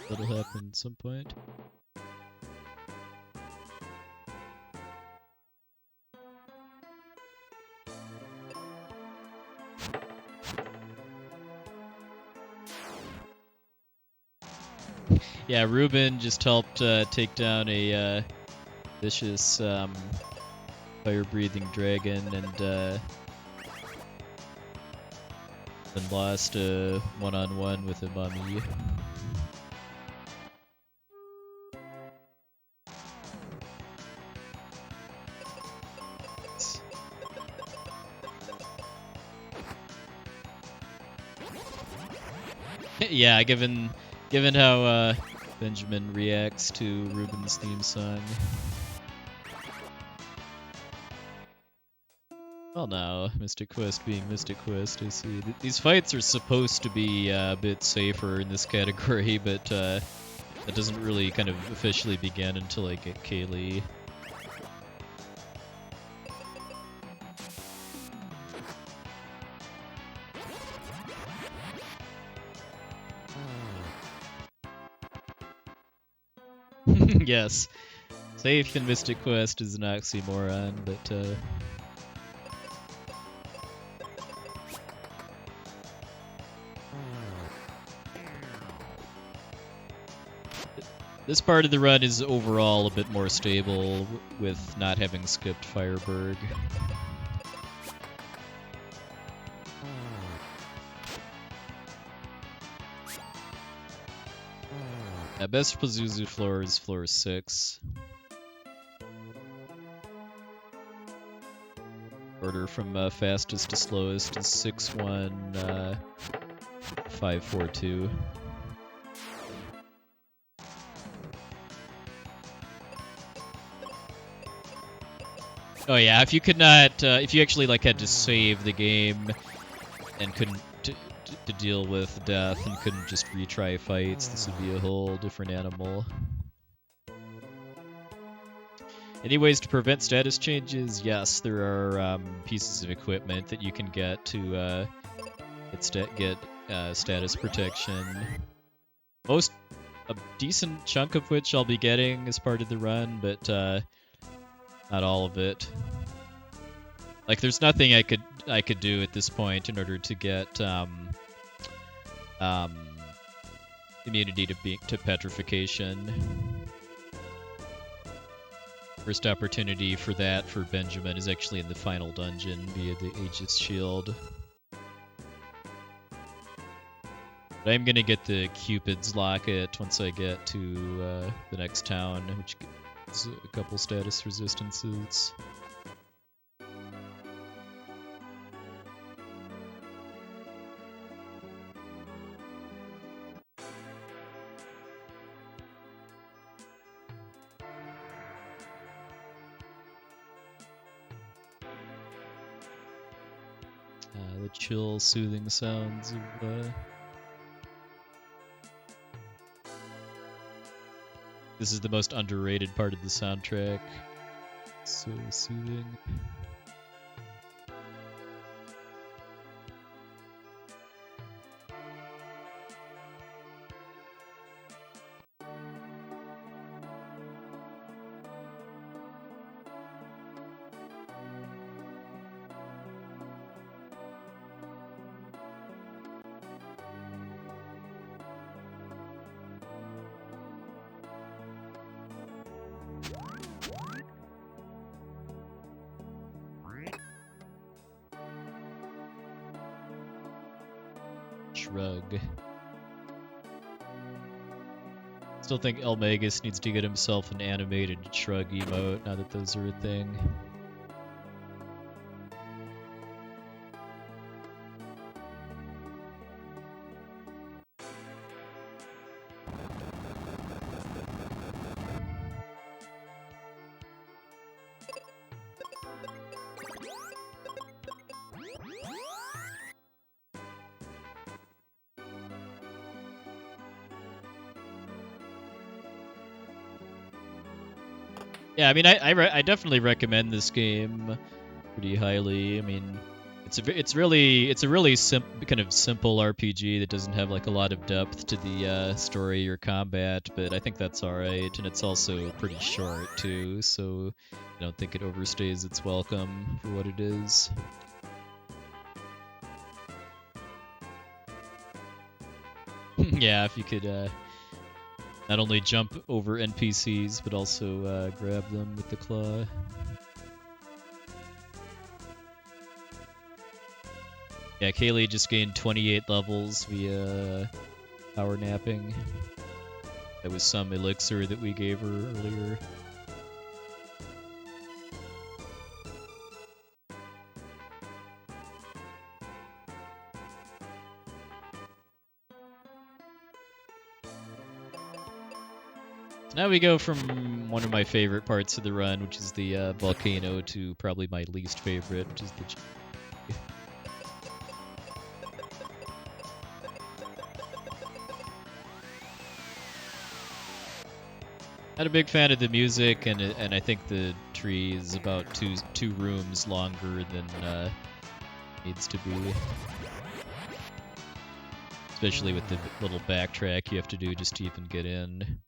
Speaker 1: That'll happen at some point. Yeah, Ruben just helped take down a vicious fire-breathing dragon and lost a one-on-one with a mummy. Yeah, given how Benjamin reacts to Ruben's theme song. Well, now, Mystic Quest being Mystic Quest, I see. These fights are supposed to be a bit safer in this category, but that doesn't really kind of officially begin until I get Kaylee. Yes. Safe in Mystic Quest is an oxymoron, but this part of the run is overall a bit more stable with not having skipped Fireberg. Best Pazuzu floor is floor 6. Order from fastest to slowest is 6-1-5-4-2. Oh yeah, if you could not, if you actually like had to save the game and couldn't to deal with death and couldn't just retry fights, this would be a whole different animal. Any ways to prevent status changes? Yes, there are pieces of equipment that you can get to get status protection. A decent chunk of which I'll be getting as part of the run, but not all of it. Like, there's nothing I could do at this point in order to get immunity to petrification. First opportunity for that for Benjamin is actually in the final dungeon via the Aegis Shield. But I'm gonna get the Cupid's Locket once I get to the next town, which There's a couple status resistances. The chill, soothing sounds of this is the most underrated part of the soundtrack. So soothing. Shrug. Still think Elmagus needs to get himself an animated shrug emote now that those are a thing. Yeah, I mean, I definitely recommend this game pretty highly. I mean, it's a really kind of simple RPG that doesn't have like a lot of depth to the story or combat, but I think that's all right, and it's also pretty short too, so I don't think it overstays its welcome for what it is. Yeah, if you could not only jump over NPCs, but also grab them with the claw. Yeah, Kaylee just gained 28 levels via power napping. That was some elixir that we gave her earlier. So now we go from one of my favorite parts of the run, which is the volcano, to probably my least favorite, which is the... Not a big fan of the music, and I think the tree is about two rooms longer than needs to be. Especially with the little backtrack you have to do just to even get in.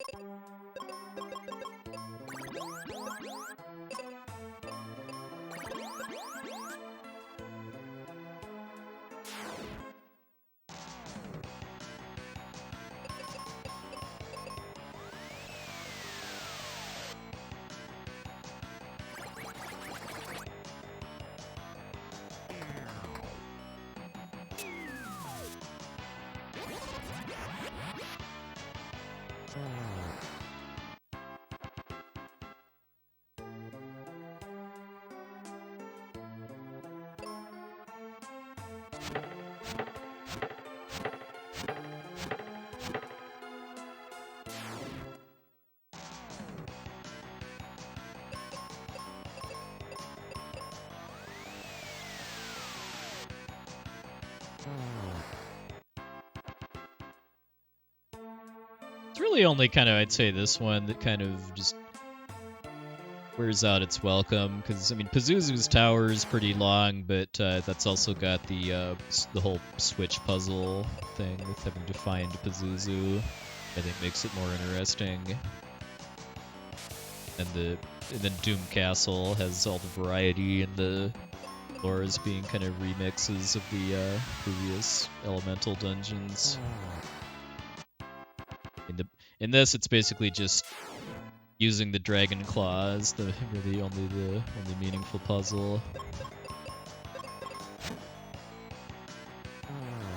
Speaker 1: It's really only kind of, I'd say, this one that kind of just wears out its welcome, because, I mean, Pazuzu's tower is pretty long, but that's also got the whole switch puzzle thing with having to find Pazuzu. I think makes it more interesting. And then Doom Castle has all the variety and the floors being kind of remixes of the previous elemental dungeons. In this, it's basically just using the dragon claws, the only meaningful puzzle.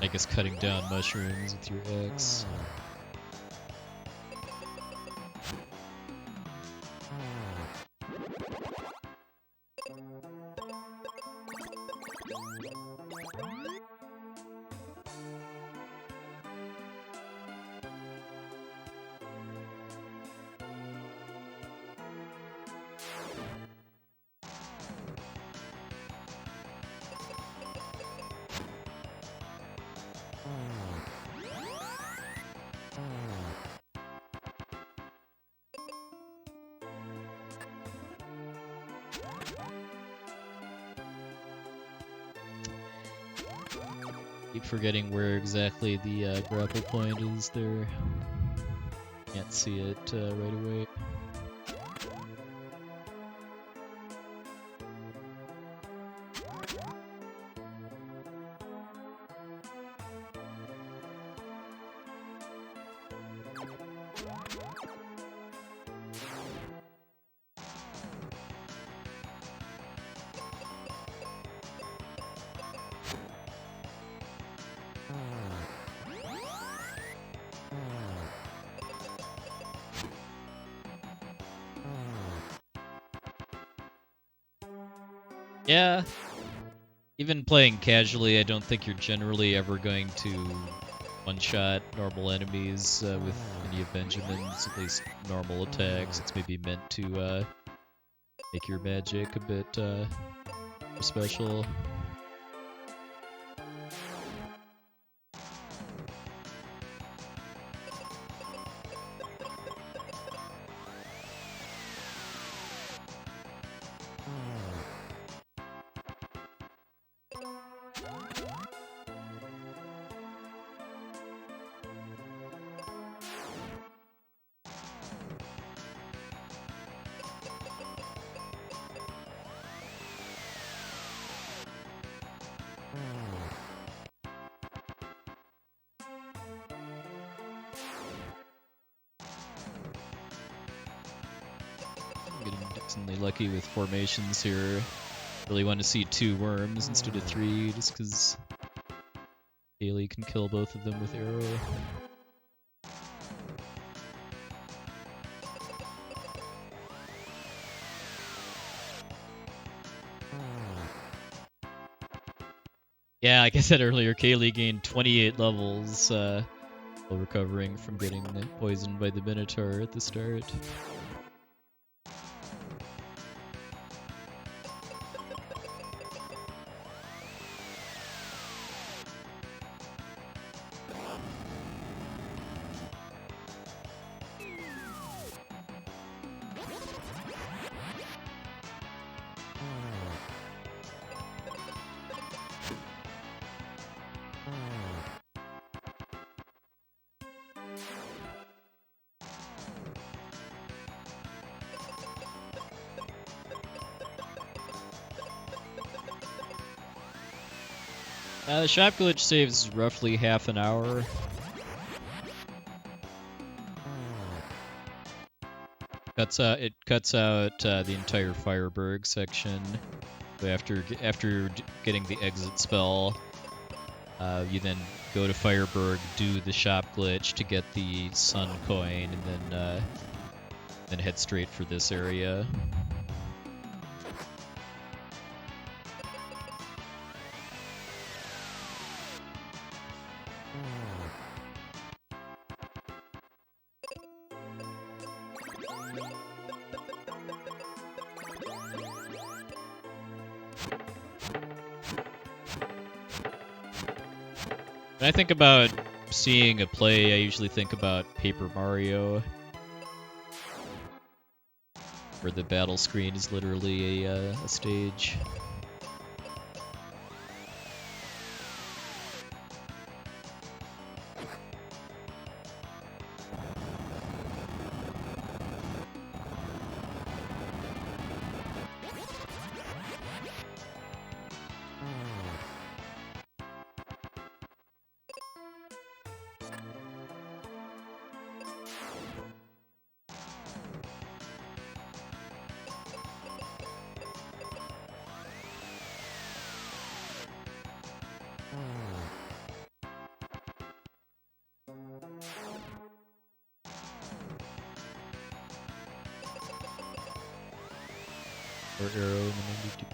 Speaker 1: I guess cutting down mushrooms with your X. Keep forgetting where exactly the grapple point is there. Can't see it right away. Yeah. Even playing casually, I don't think you're generally ever going to one-shot normal enemies with any of Benjamin's, at least normal attacks. It's maybe meant to make your magic a bit more special. Getting decently lucky with formations here. Really want to see 2 worms instead of 3, just because Kaylee can kill both of them with arrow. Yeah, like I said earlier, Kaylee gained 28 levels while recovering from getting poisoned by the Minotaur at the start. The shop glitch saves roughly half an hour. It cuts out the entire Fireberg section. So after getting the exit spell, you then go to Fireberg, do the shop glitch to get the sun coin, and then head straight for this area. When I think about seeing a play, I usually think about Paper Mario, where the battle screen is literally a stage. Or arrow and then do.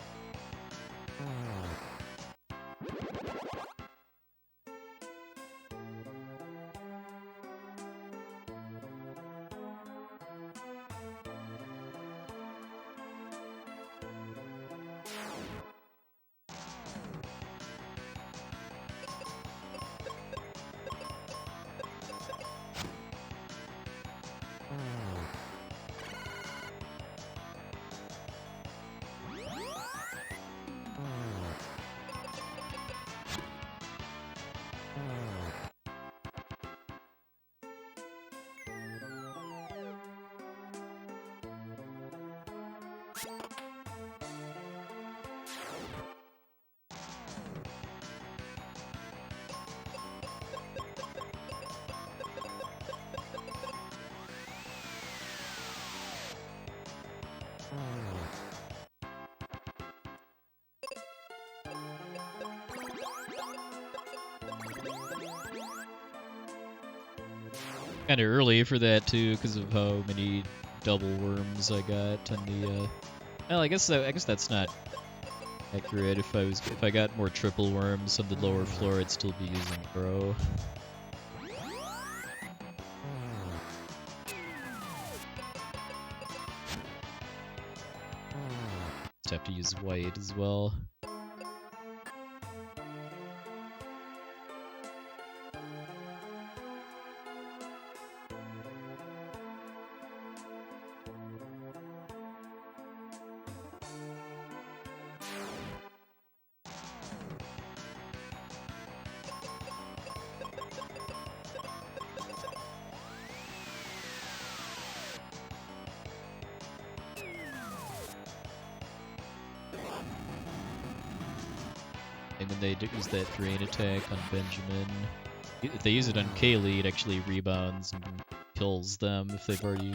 Speaker 1: Kind of early for that too, because of how many double worms I got on the. Well, I guess that's not accurate. If I got more triple worms on the lower floor, I'd still be using Bro. Just have to use white as well. And then they use that drain attack on Benjamin. If they use it on Kaylee, it actually rebounds and kills them if they've already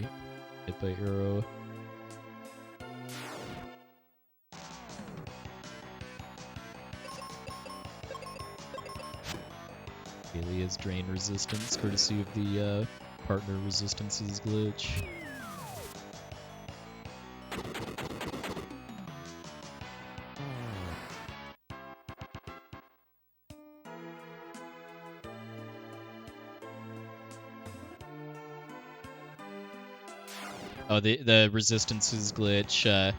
Speaker 1: hit by arrow. Kaylee has drain resistance, courtesy of the partner resistances glitch. Oh, the resistances glitch.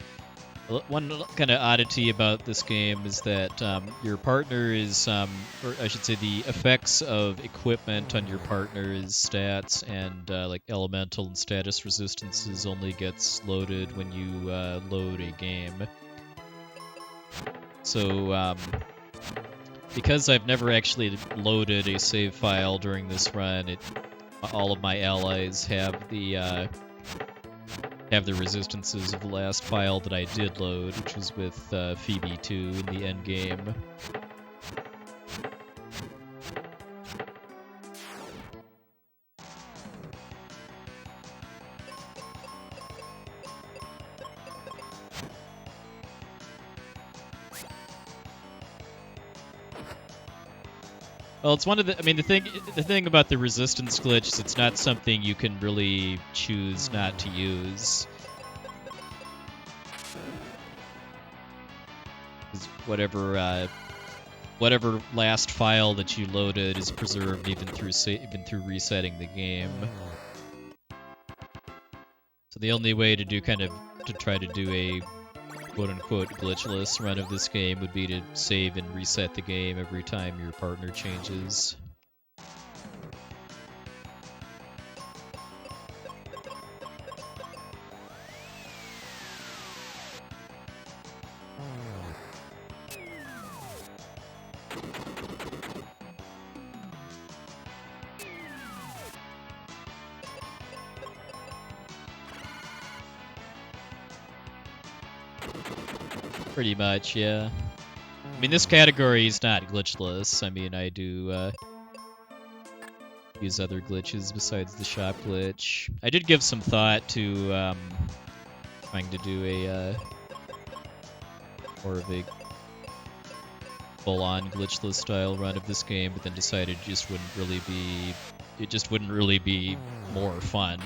Speaker 1: One kind of oddity about this game is that your partner is, or I should say, the effects of equipment on your partner's stats and like elemental and status resistances only gets loaded when you load a game. So because I've never actually loaded a save file during this run, all of my allies have the resistances of the last file that I did load, which was with Phoebe 2 in the end game. Well, it's one of the. I mean, the thing about the resistance glitch is it's not something you can really choose not to use. Whatever last file that you loaded is preserved even through resetting the game. So the only way to try to do a quote-unquote glitchless run of this game would be to save and reset the game every time your partner changes. Pretty much, yeah. I mean, this category is not glitchless. I mean, I do use other glitches besides the shop glitch. I did give some thought to trying to do a more of a full-on glitchless style run of this game, but then decided it just wouldn't really be more fun.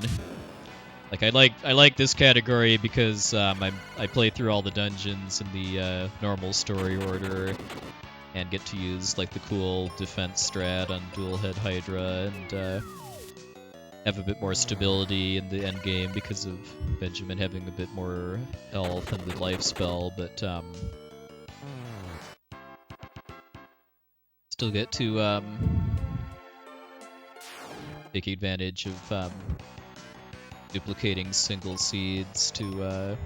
Speaker 1: Like I like this category because I play through all the dungeons in the normal story order, and get to use like the cool defense strat on dual head Hydra, and have a bit more stability in the end game because of Benjamin having a bit more health and the life spell, but still get to take advantage of duplicating single seeds to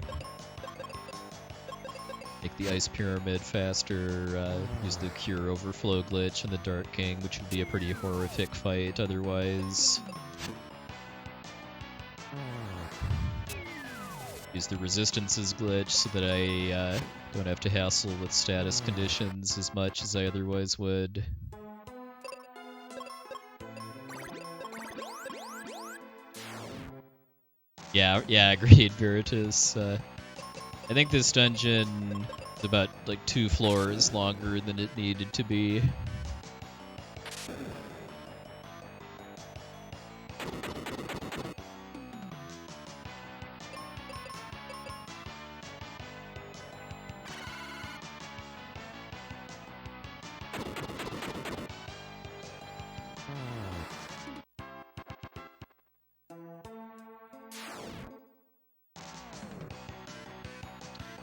Speaker 1: make the ice pyramid faster, use the cure overflow glitch and the Dark King, which would be a pretty horrific fight otherwise. use the resistances glitch so that I don't have to hassle with status conditions as much as I otherwise would. Yeah, agreed, Veritas. I think this dungeon is about like 2 floors longer than it needed to be.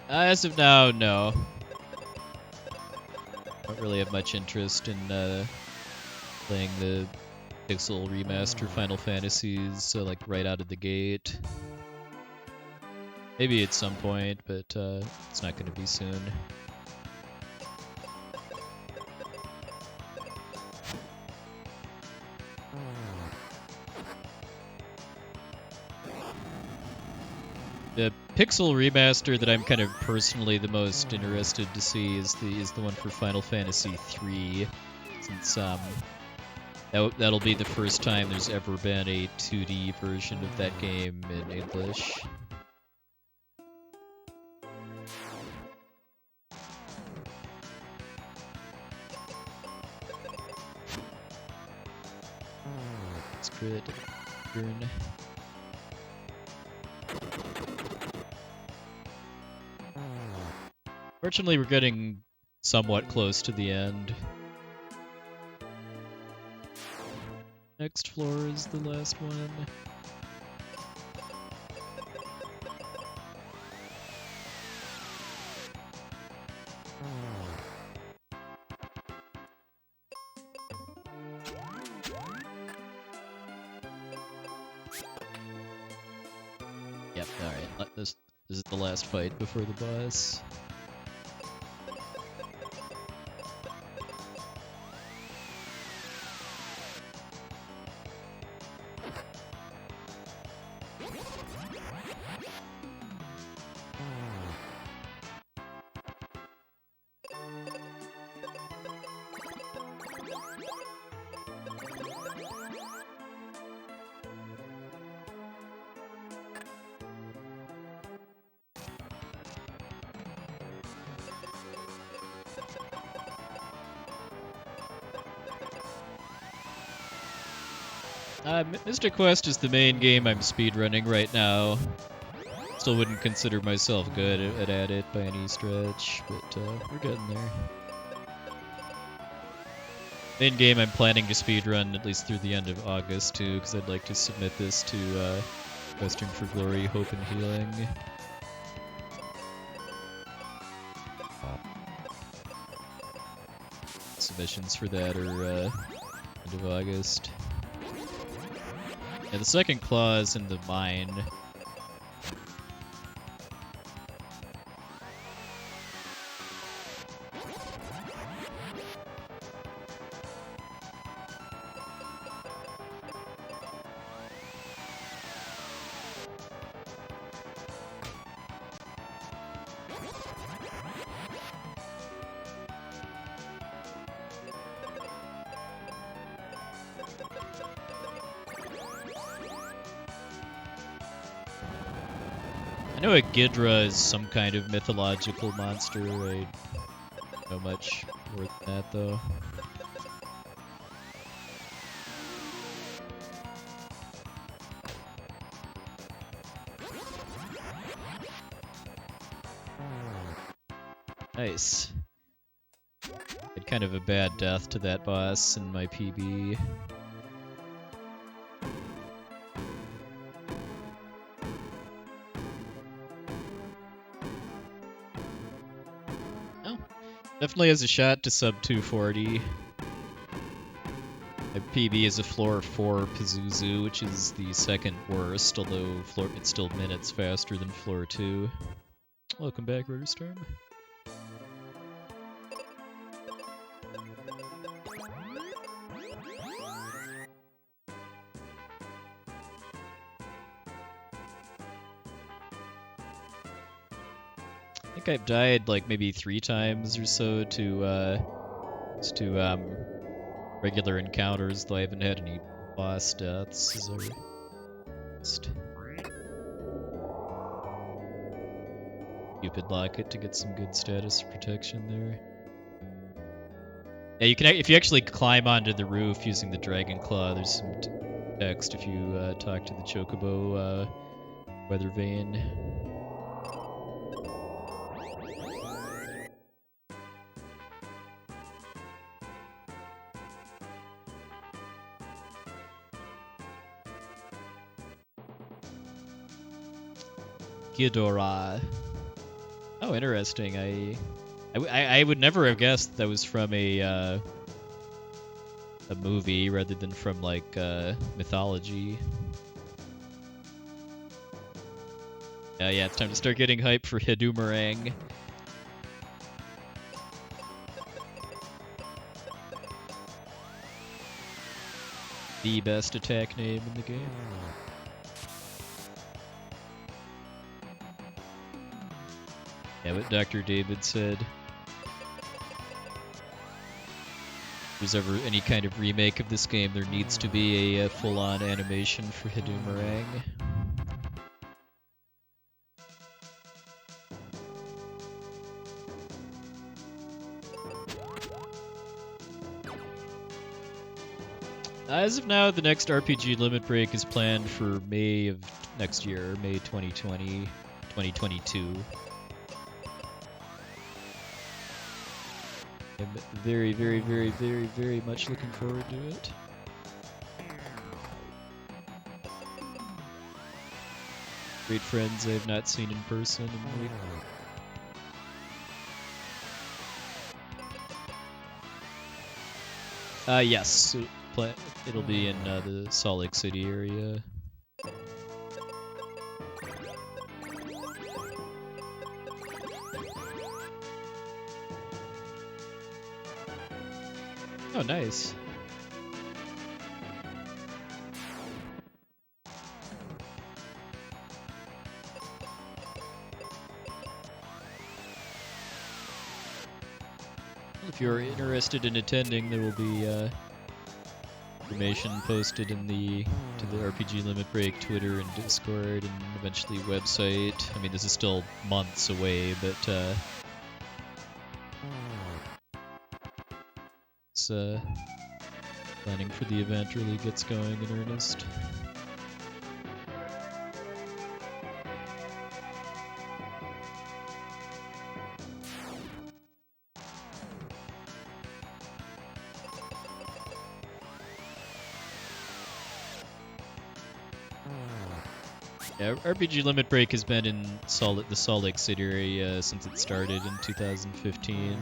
Speaker 1: As of now, no. Don't really have much interest in playing the Pixel Remaster Final Fantasies, like right out of the gate. Maybe at some point, but it's not going to be soon. The Pixel Remaster that I'm kind of personally the most interested to see is the one for Final Fantasy III, since that'll be the first time there's ever been a 2D version of that game in English. It's crit. Burn. Fortunately, we're getting somewhat close to the end. Next floor is the last one. Yep, alright. This is the last fight before the boss. Mystic Quest is the main game I'm speedrunning right now. Still wouldn't consider myself good at it by any stretch, but we're getting there. Main game I'm planning to speedrun at least through the end of August too, because I'd like to submit this to Western for Glory, Hope and Healing. Submissions for that are end of August. Yeah, the second claw is in the mine. I know a Ghidra is some kind of mythological monster. I don't know much more than that, though. Nice. Had kind of a bad death to that boss in my PB. Definitely has a shot to sub 240. My PB is a floor 4 Pazuzu, which is the second worst, although it's still minutes faster than floor 2. Welcome back, Rotorstorm. think I've died like maybe 3 times or so to regular encounters, though I haven't had any boss deaths. Stupid locket to get some good status protection there. Yeah, you can if you actually climb onto the roof using the dragon claw. There's some text if you talk to the chocobo weather vane. Ghidorah. Oh, interesting. I would never have guessed that was from a movie rather than from like mythology. Yeah, it's time to start getting hype for Hidoomerang. The best attack name in the game. Yeah, what Dr. David said. If there's ever any kind of remake of this game, there needs to be a full-on animation for Hidoomerang. As of now, the next RPG Limit Break is planned for May of next year, May 2020, 2022. I'm very, very, very, very, very much looking forward to it. Great friends I have not seen in person in weeks. Yes, it'll be in the Salt Lake City area. Oh, nice. If you're interested in attending, there will be information posted in the RPG Limit Break Twitter and Discord and eventually website. I mean, this is still months away, but it's planning for the event really gets going in earnest. Yeah, RPG Limit Break has been in the Salt Lake City area since it started in 2015.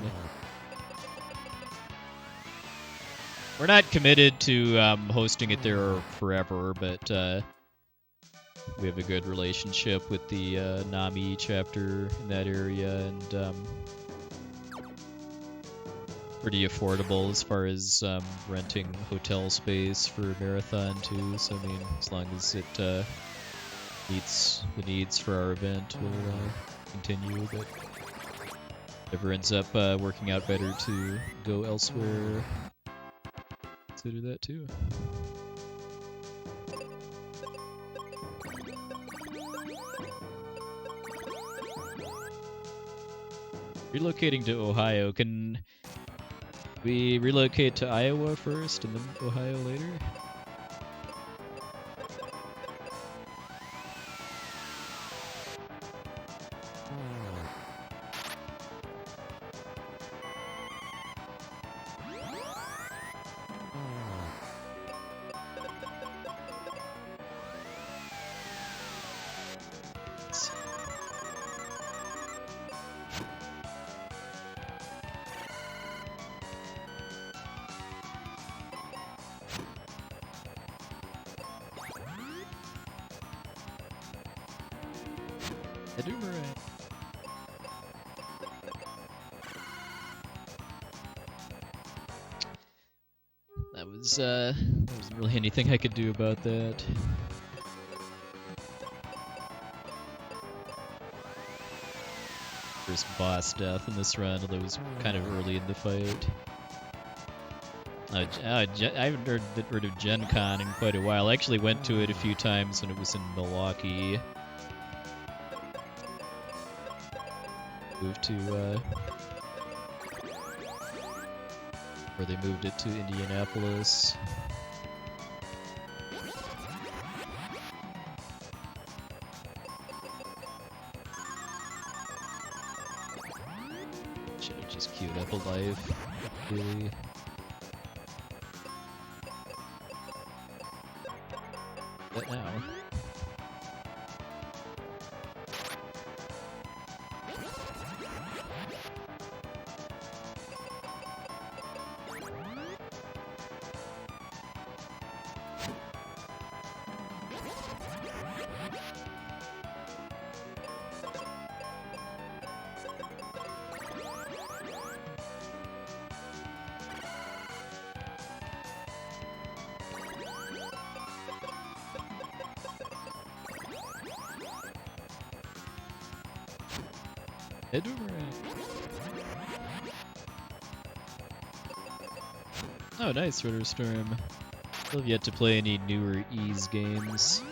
Speaker 1: We're not committed to hosting it there forever, but we have a good relationship with the NAMI chapter in that area, and pretty affordable as far as renting hotel space for a marathon too. So I mean, as long as it meets the needs for our event, we'll continue. But if it ends up working out better to go elsewhere, consider that too. Relocating to Ohio, can we relocate to Iowa first and then Ohio later? There wasn't really anything I could do about that. first boss death in this run, although it was kind of early in the fight. I haven't heard of Gen Con in quite a while. I actually went to it a few times when it was in Milwaukee. Moved to, where they moved it to Indianapolis. Should have just queued up a life, really. But now. Oh, nice, Ritter Storm. Still have yet to play any newer Ys games.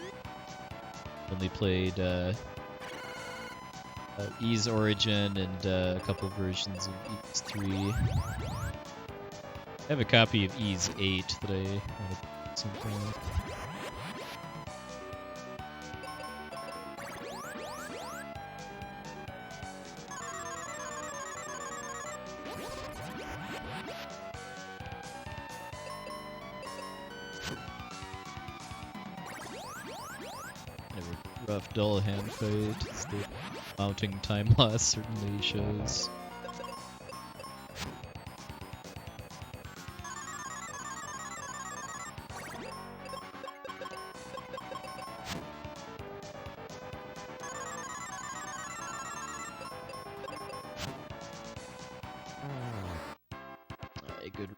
Speaker 1: Only played Ys Origin and a couple versions of Ys 3. I have a copy of Ys 8 that I want to play sometime. Rough, dull hand fight. The mounting time loss certainly shows. Alright, good.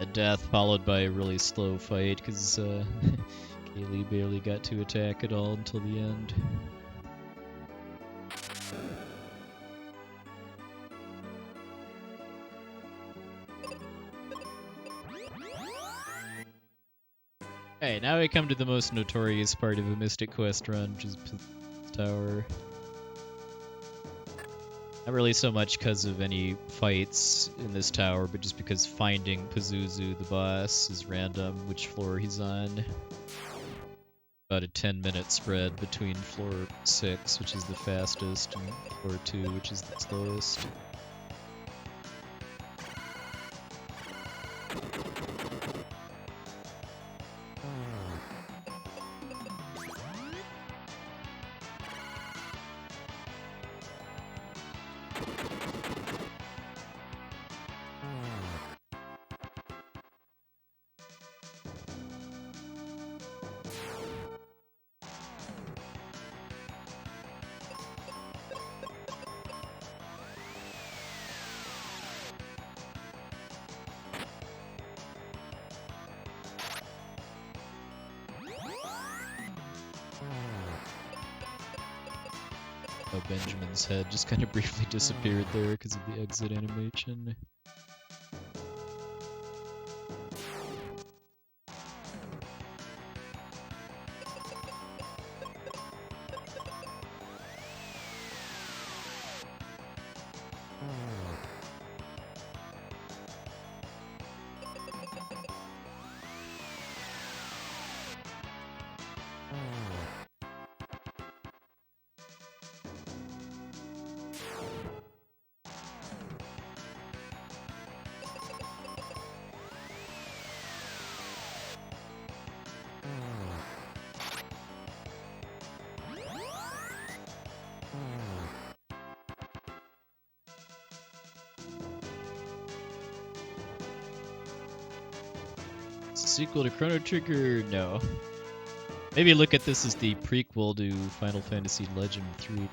Speaker 1: A death followed by a really slow fight because Kaylee barely got to attack at all until the end. Okay, now we come to the most notorious part of a Mystic Quest run, which is Tower. Not really so much because of any fights in this tower, but just because finding Pazuzu, the boss, is random which floor he's on. About a 10-minute spread between floor 6, which is the fastest, and floor 2, which is the slowest. Oh, Benjamin's head just kind of briefly disappeared there because of the exit animation. Sequel to Chrono Trigger? No. Maybe look at this as the prequel to Final Fantasy Legend 3.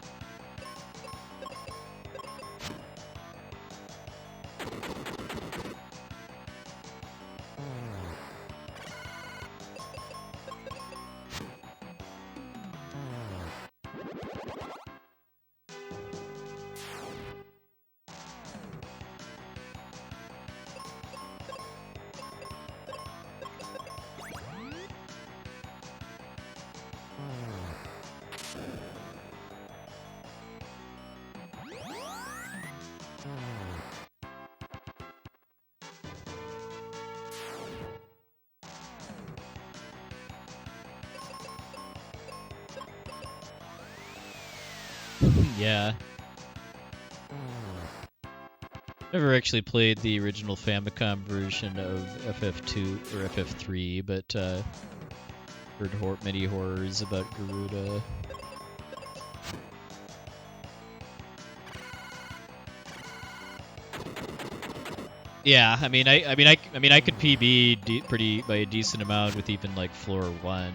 Speaker 1: Yeah. Never actually played the original Famicom version of FF2 or FF3, but heard many horrors about Garuda. Yeah, I mean, I could PB pretty by a decent amount with even like floor 1.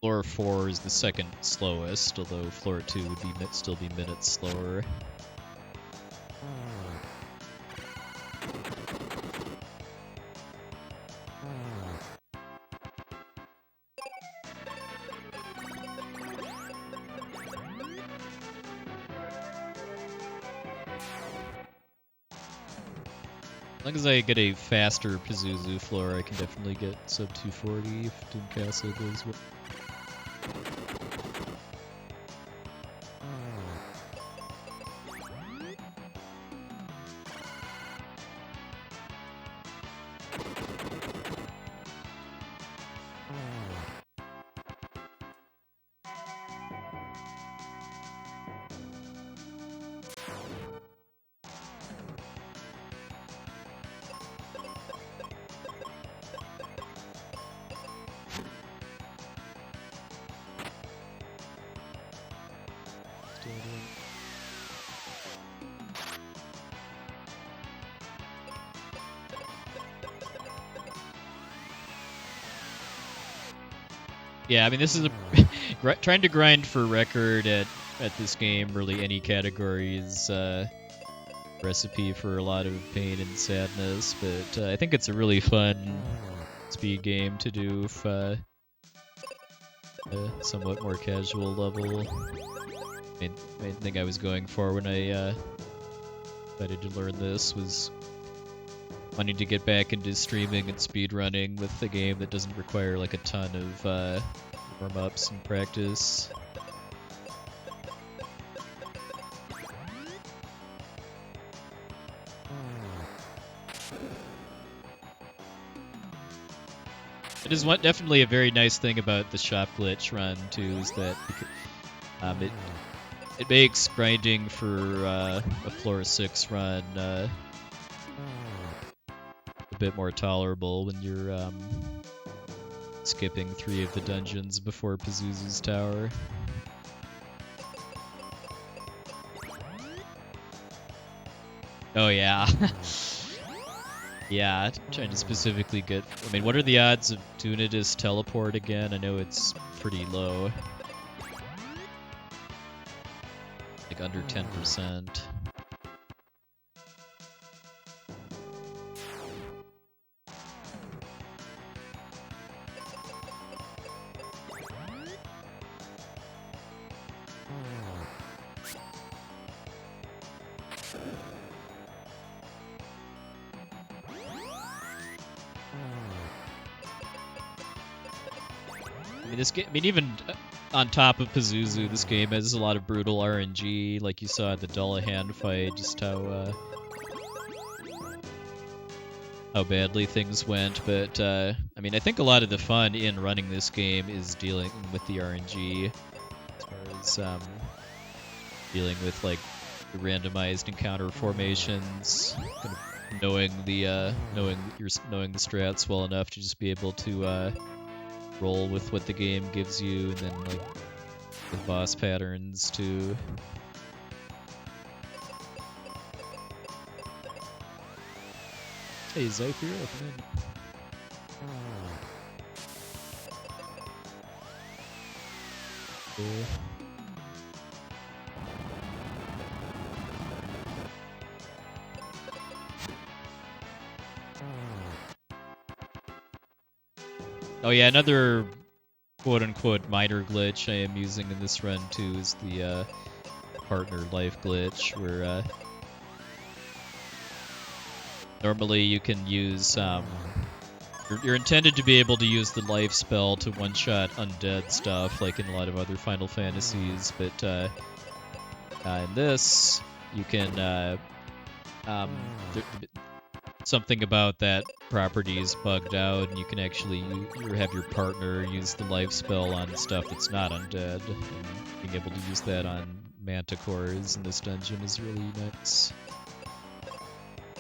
Speaker 1: Floor 4 is the second slowest, although floor 2 would still be minutes slower. As long as I get a faster Pazuzu floor, I can definitely get sub 240 if Doom Castle goes well. Yeah, I mean, this is a trying to grind for record at this game. Really, any category is recipe for a lot of pain and sadness. But I think it's a really fun speed game to do if a somewhat more casual level. Main thing I was going for when I decided to learn this was wanting to get back into streaming and speedrunning with a game that doesn't require like a ton of warm-ups and practice. It is definitely a very nice thing about the shop glitch run too, is that it makes grinding for a floor 6 run a bit more tolerable when you're skipping 3 of the dungeons before Pazuzu's tower. Oh yeah. Yeah, trying to specifically get... I mean, what are the odds of Tunidus teleport again? I know it's pretty low. Like under 10%. I mean, this game. I mean, even on top of Pazuzu, this game has a lot of brutal RNG, like you saw at the Dullahan fight. Just how badly things went. But I mean, I think a lot of the fun in running this game is dealing with the RNG, as far as dealing with like the randomized encounter formations, kind of knowing the strats well enough to just be able to roll with what the game gives you, and then like the boss patterns too. Hey Zypher, welcome in. Cool. Oh yeah, another quote-unquote minor glitch I am using in this run too is the partner life glitch, where normally you can use you're intended to be able to use the life spell to one-shot undead stuff like in a lot of other Final Fantasies, but in this you can something about that property is bugged out, and you can actually have your partner use the life spell on stuff that's not undead. And being able to use that on manticores in this dungeon is really nice.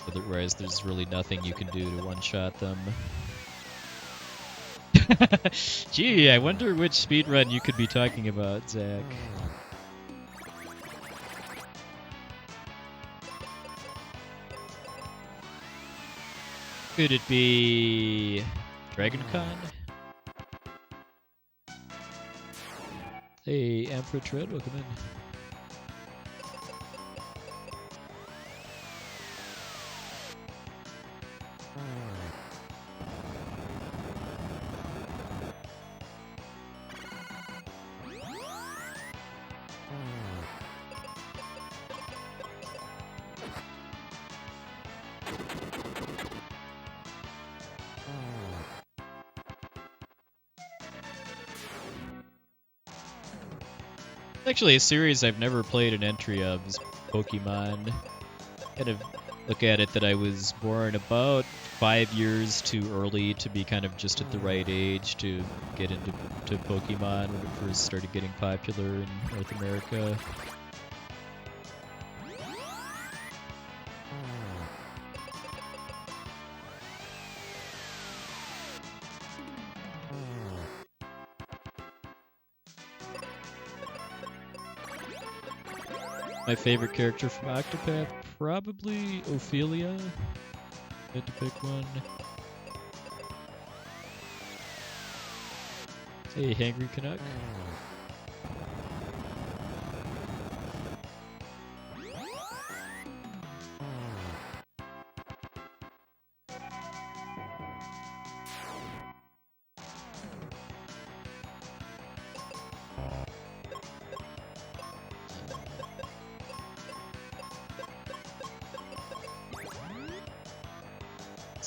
Speaker 1: Otherwise, there's really nothing you can do to one-shot them. Gee, I wonder which speedrun you could be talking about, Zach. Could it be DragonCon? Hey, Emperor Tread, welcome in. Actually, a series I've never played an entry of is Pokemon. Kind of look at it that I was born about 5 years too early to be kind of just at the right age to get into Pokemon when it first started getting popular in North America. My favorite character from Octopath, probably Ophelia. I had to pick one. Hey, Hangry Canuck.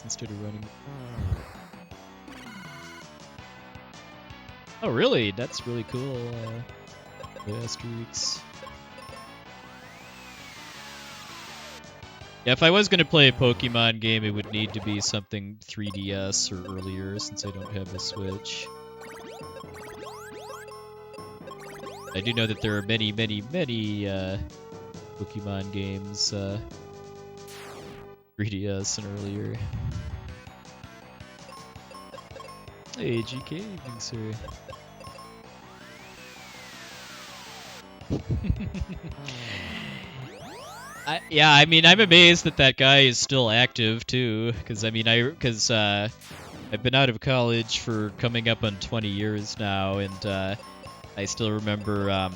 Speaker 1: Instead of running. Oh, really? That's really cool. The Asterix. Yeah, if I was going to play a Pokemon game, it would need to be something 3DS or earlier, since I don't have a Switch. I do know that there are many, many, many Pokemon games 3DS and earlier. Hey, GK, evening, sir. I mean, I'm amazed that that guy is still active too, because I've been out of college for coming up on 20 years now, and I still remember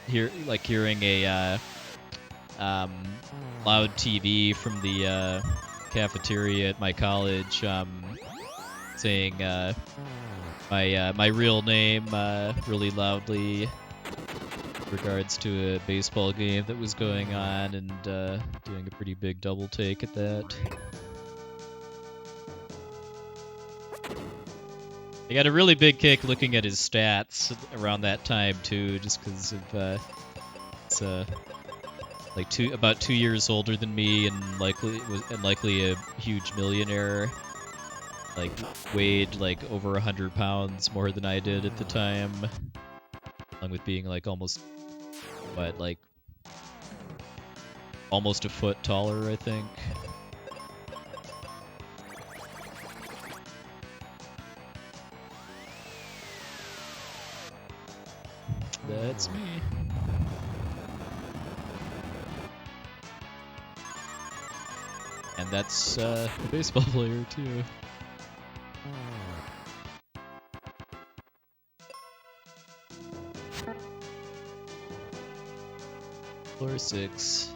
Speaker 1: hearing a loud TV from the cafeteria at my college saying my real name really loudly in regards to a baseball game that was going on, and doing a pretty big double take at that. I got a really big kick looking at his stats around that time too, just because of it's about 2 years older than me, and likely a huge millionaire. Like weighed like over 100 pounds more than I did at the time, along with being like almost a foot taller, I think. That's me. And that's a baseball player too. Floor 6.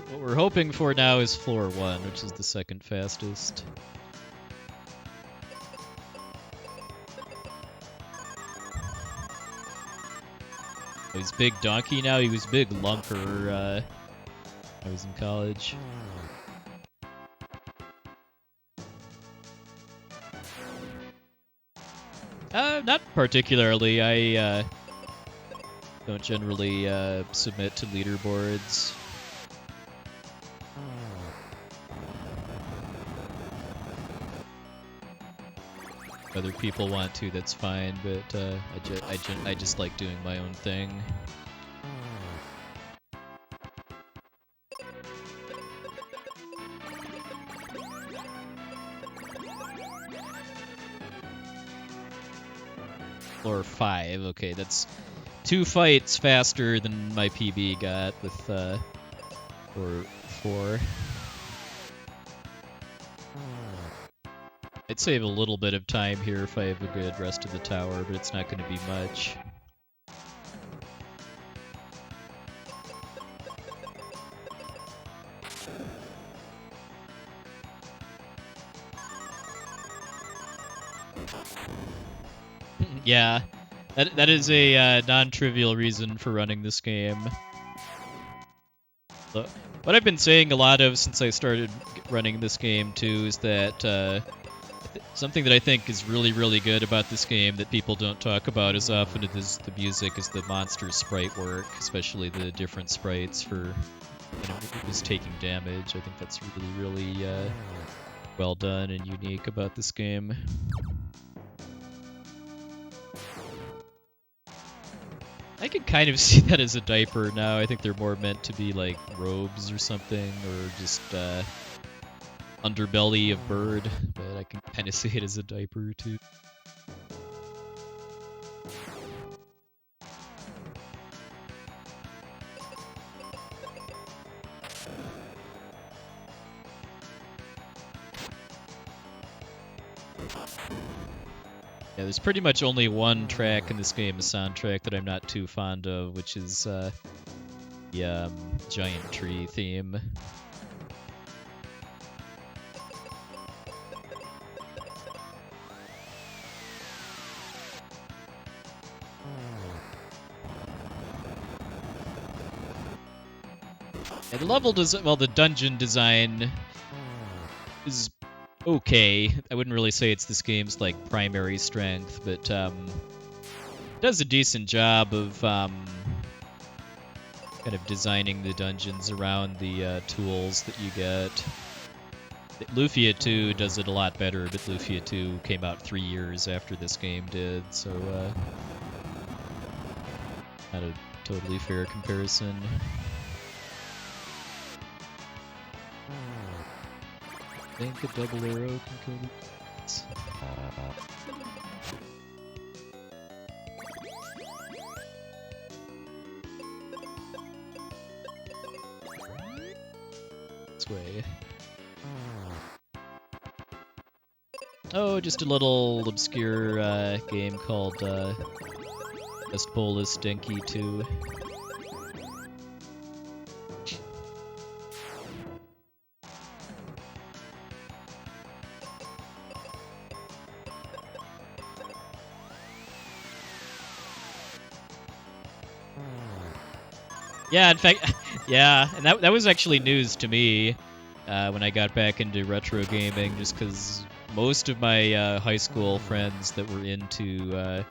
Speaker 1: What we're hoping for now is floor 1, which is the second fastest. Oh, he's big donkey now. He was big lumper I was in college. Not particularly. I don't generally submit to leaderboards. Other people want to, that's fine, but I just like doing my own thing. Floor 5, okay, that's 2 fights faster than my PB got with, or 4. I'd save a little bit of time here if I have a good rest of the tower, but it's not going to be much. Yeah, that is a non-trivial reason for running this game. What I've been saying a lot of since I started running this game too is that something that I think is really, really good about this game that people don't talk about as often as the music is the monster sprite work, especially the different sprites for who's taking damage. I think that's really, really well done and unique about this game. I can kind of see that as a diaper now. I think they're more meant to be like robes or something, or just underbelly of bird, but I can kind of see it as a diaper too. Yeah, there's pretty much only one track in this game, a soundtrack, that I'm not too fond of, which is the giant tree theme. And the level design, well, the dungeon design is okay. I wouldn't really say it's this game's like primary strength, but it does a decent job of kind of designing the dungeons around the tools that you get. Lufia 2 does it a lot better, but Lufia 2 came out 3 years after this game did, so not a totally fair comparison. I think a double arrow can kill me. This way. Oh, just a little obscure game called Best Bolus Denki 2. Yeah, in fact, yeah, and that was actually news to me when I got back into retro gaming, just because most of my high school friends that were into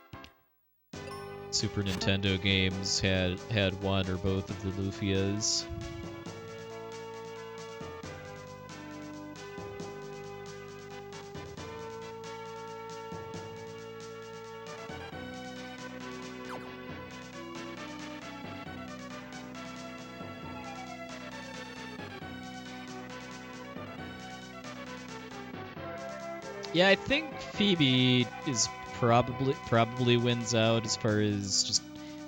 Speaker 1: Super Nintendo games had one or both of the Lufias. Yeah, I think Phoebe is probably wins out as far as just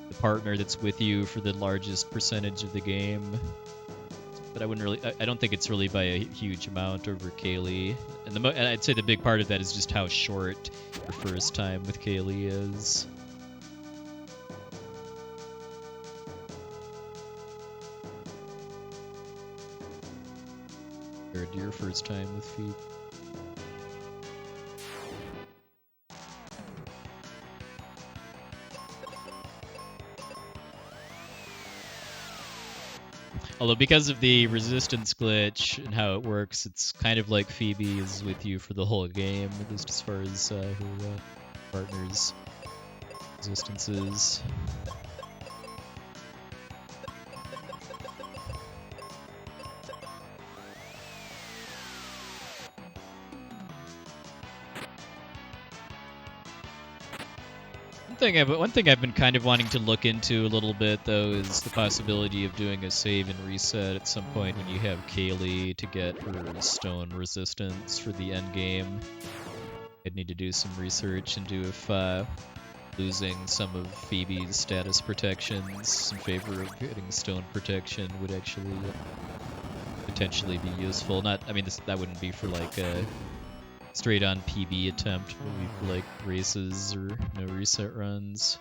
Speaker 1: the partner that's with you for the largest percentage of the game. But I wouldn't really. I don't think it's really by a huge amount over Kaylee. And I'd say the big part of that is just how short your first time with Kaylee is. Or your first time with Phoebe. Although because of the resistance glitch and how it works, it's kind of like Phoebe is with you for the whole game, at least as far as her partner's resistances. One thing I've been kind of wanting to look into a little bit though is the possibility of doing a save and reset at some point when you have Kaylee to get her stone resistance for the end game. I'd need to do some research into if losing some of Phoebe's status protections in favor of getting stone protection would actually potentially be useful. I mean, that wouldn't be for like a straight-on PB attempt, but maybe for like races or no reset runs.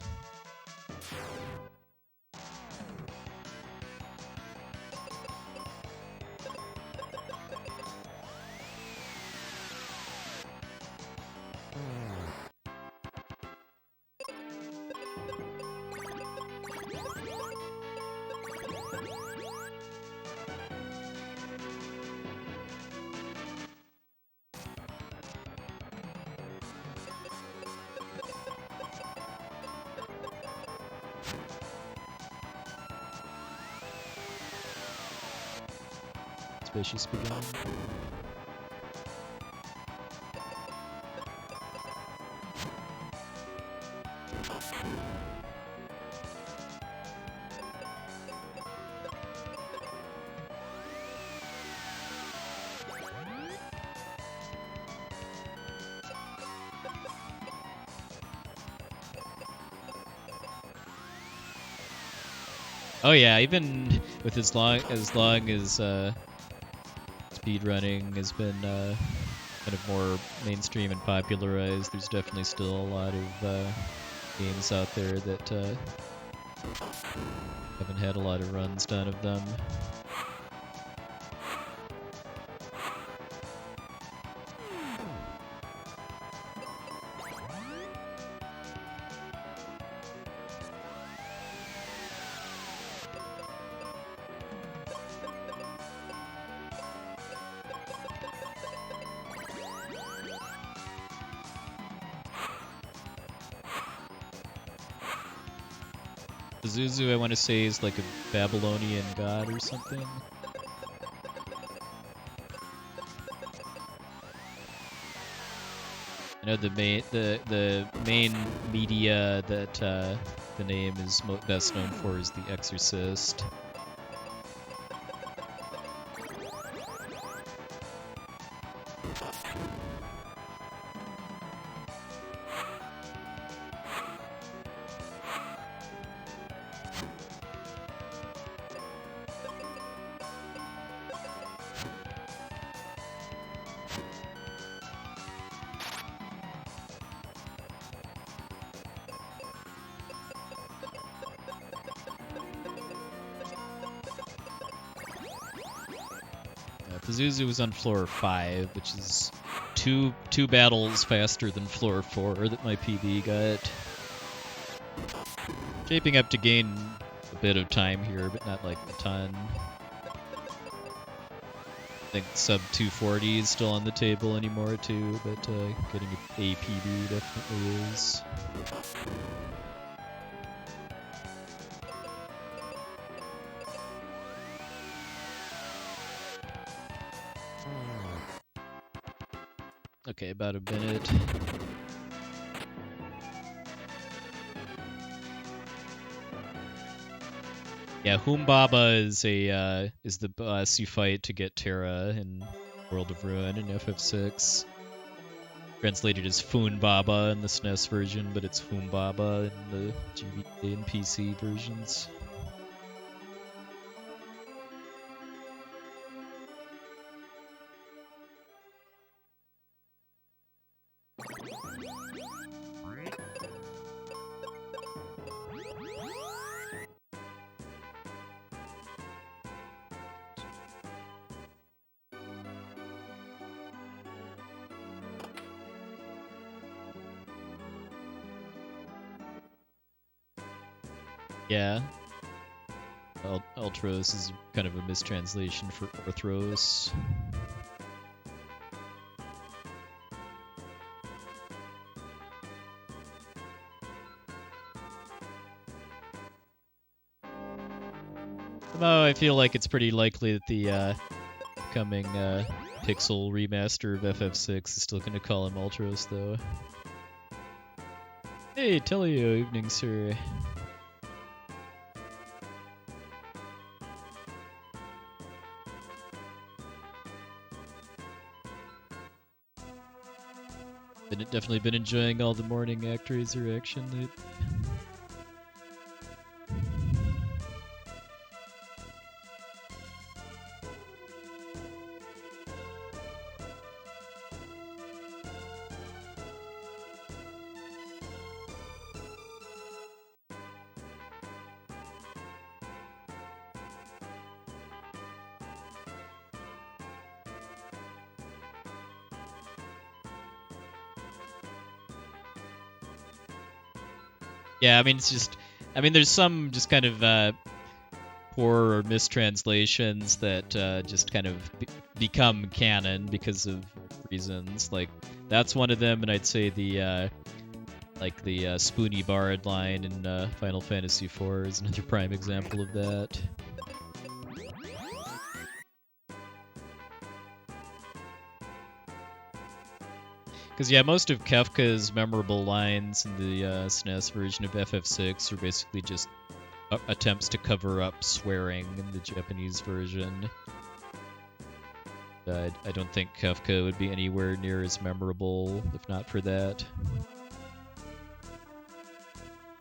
Speaker 1: Spacious beginning. Oh yeah, even with as long as speedrunning has been kind of more mainstream and popularized, there's definitely still a lot of games out there that haven't had a lot of runs done of them. Pazuzu, I want to say, is like a Babylonian god or something. I know the main media that the name is best known for is The Exorcist. Pazuzu was on floor 5, which is two battles faster than floor 4 that my PB got. Shaping up to gain a bit of time here, but not like a ton. I think sub 240 is still on the table anymore too, but getting a PB definitely is. Okay, about a minute. Yeah, Humbaba is the boss you fight to get Terra in World of Ruin in FF6. Translated as Funbaba in the SNES version, but it's Humbaba in the GBA and PC versions. Yeah. Ultros is kind of a mistranslation for Orthros. Although I feel like it's pretty likely that the coming Pixel remaster of FF6 is still going to call him Ultros, though. Hey, Telio, evening, sir. Definitely been enjoying all the morning ActRaiser action. Yeah, I mean, it's just... I mean, there's some just kind of poor or mistranslations that just kind of become canon because of reasons. Like, that's one of them, and I'd say the Spoony Bard line in Final Fantasy IV is another prime example of that. Because, yeah, most of Kefka's memorable lines in the SNES version of FF6 are basically just attempts to cover up swearing in the Japanese version. I don't think Kefka would be anywhere near as memorable if not for that.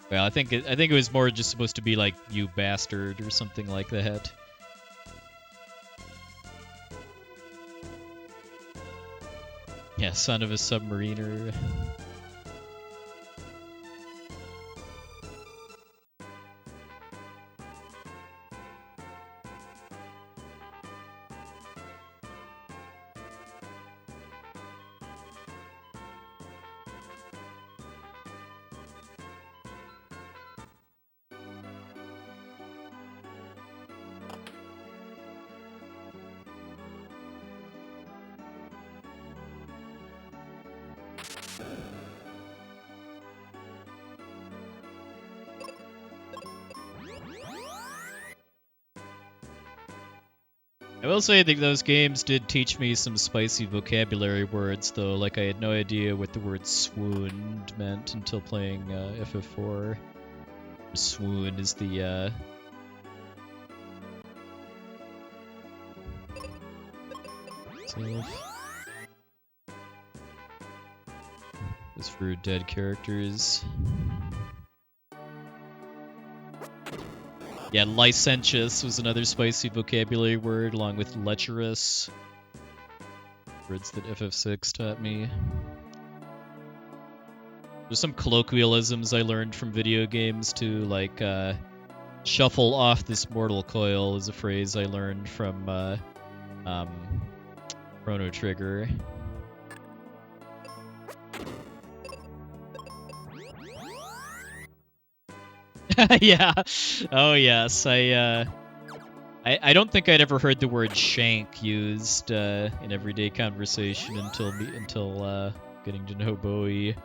Speaker 1: Well, I think it was more just supposed to be like, you bastard, or something like that. Yeah, son of a submariner. I will say that those games did teach me some spicy vocabulary words, though. Like, I had no idea what the word swooned meant until playing FF4. Swoon is the, It's for dead characters. Yeah, licentious was another spicy vocabulary word, along with lecherous. Words that FF6 taught me. There's some colloquialisms I learned from video games too, like shuffle off this mortal coil is a phrase I learned from Chrono Trigger. Yeah. Oh yes. I don't think I'd ever heard the word shank used in everyday conversation until getting to know Bowie.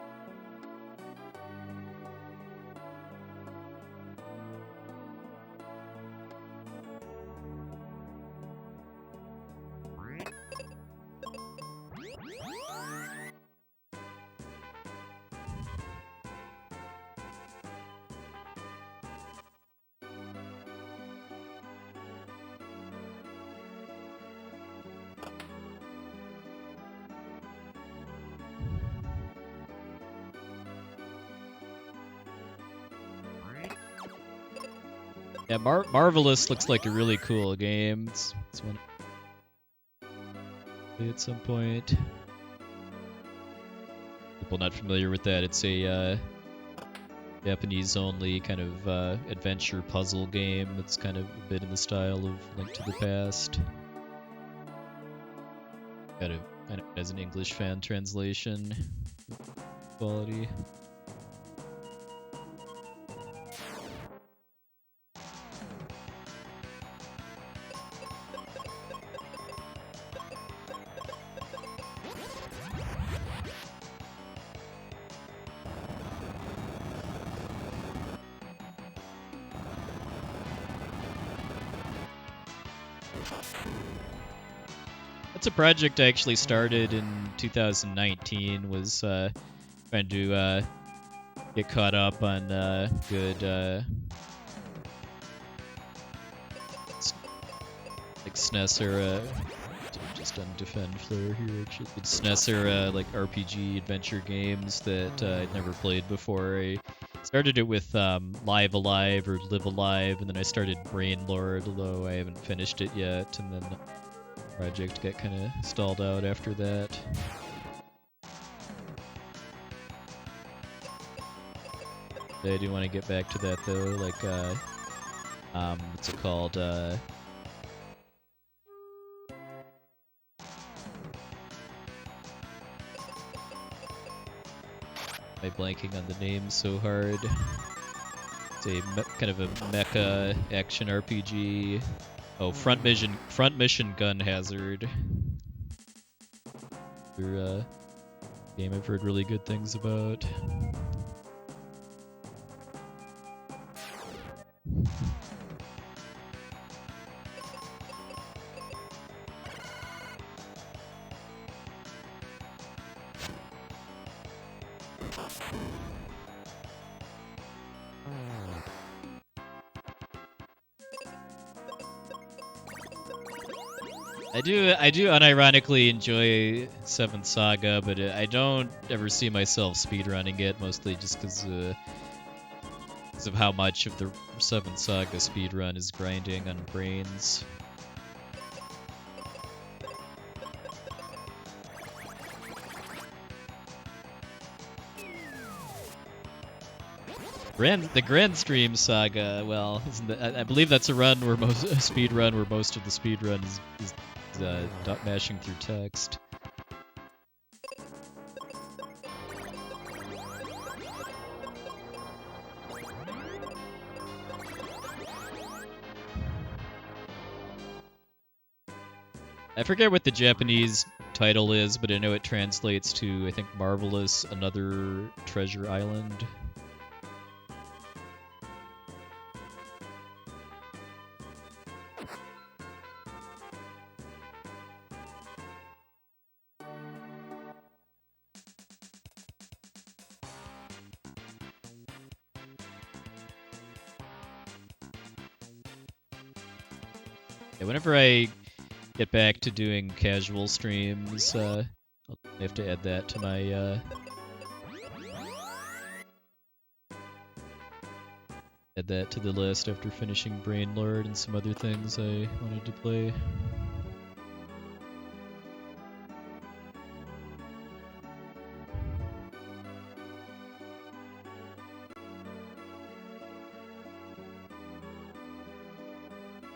Speaker 1: Yeah, Marvelous looks like a really cool game. It's one at some point. People not familiar with that, it's a Japanese-only kind of adventure puzzle game that's kind of a bit in the style of Link to the Past. Kind of as an English fan translation quality. That's a project I actually started in 2019, was trying to get caught up on good like SNES era. Just on Defend Flare here, actually. It's SNES era like RPG adventure games that I'd never played before. I started it with Live Alive or Live Alive, and then I started Brain Lord, although I haven't finished it yet, and then the project got kind of stalled out after that. I do want to get back to that though, like what's it called? Am I blanking on the name so hard? It's a kind of a mecha action RPG. Oh, Front Mission Gun Hazard. Your game I've heard really good things about. I do unironically enjoy Seventh Saga, but I don't ever see myself speedrunning it, mostly just because of how much of the Seventh Saga speedrun is grinding on brains. The Grand Stream Saga, well, I believe that's a run where most of the speedrun is mashing through text. I forget what the Japanese title is, but I know it translates to, I think, Marvelous Another Treasure Island. Whenever I get back to doing casual streams, I'll have to add that to my add that to the list after finishing Brain Lord and some other things I wanted to play.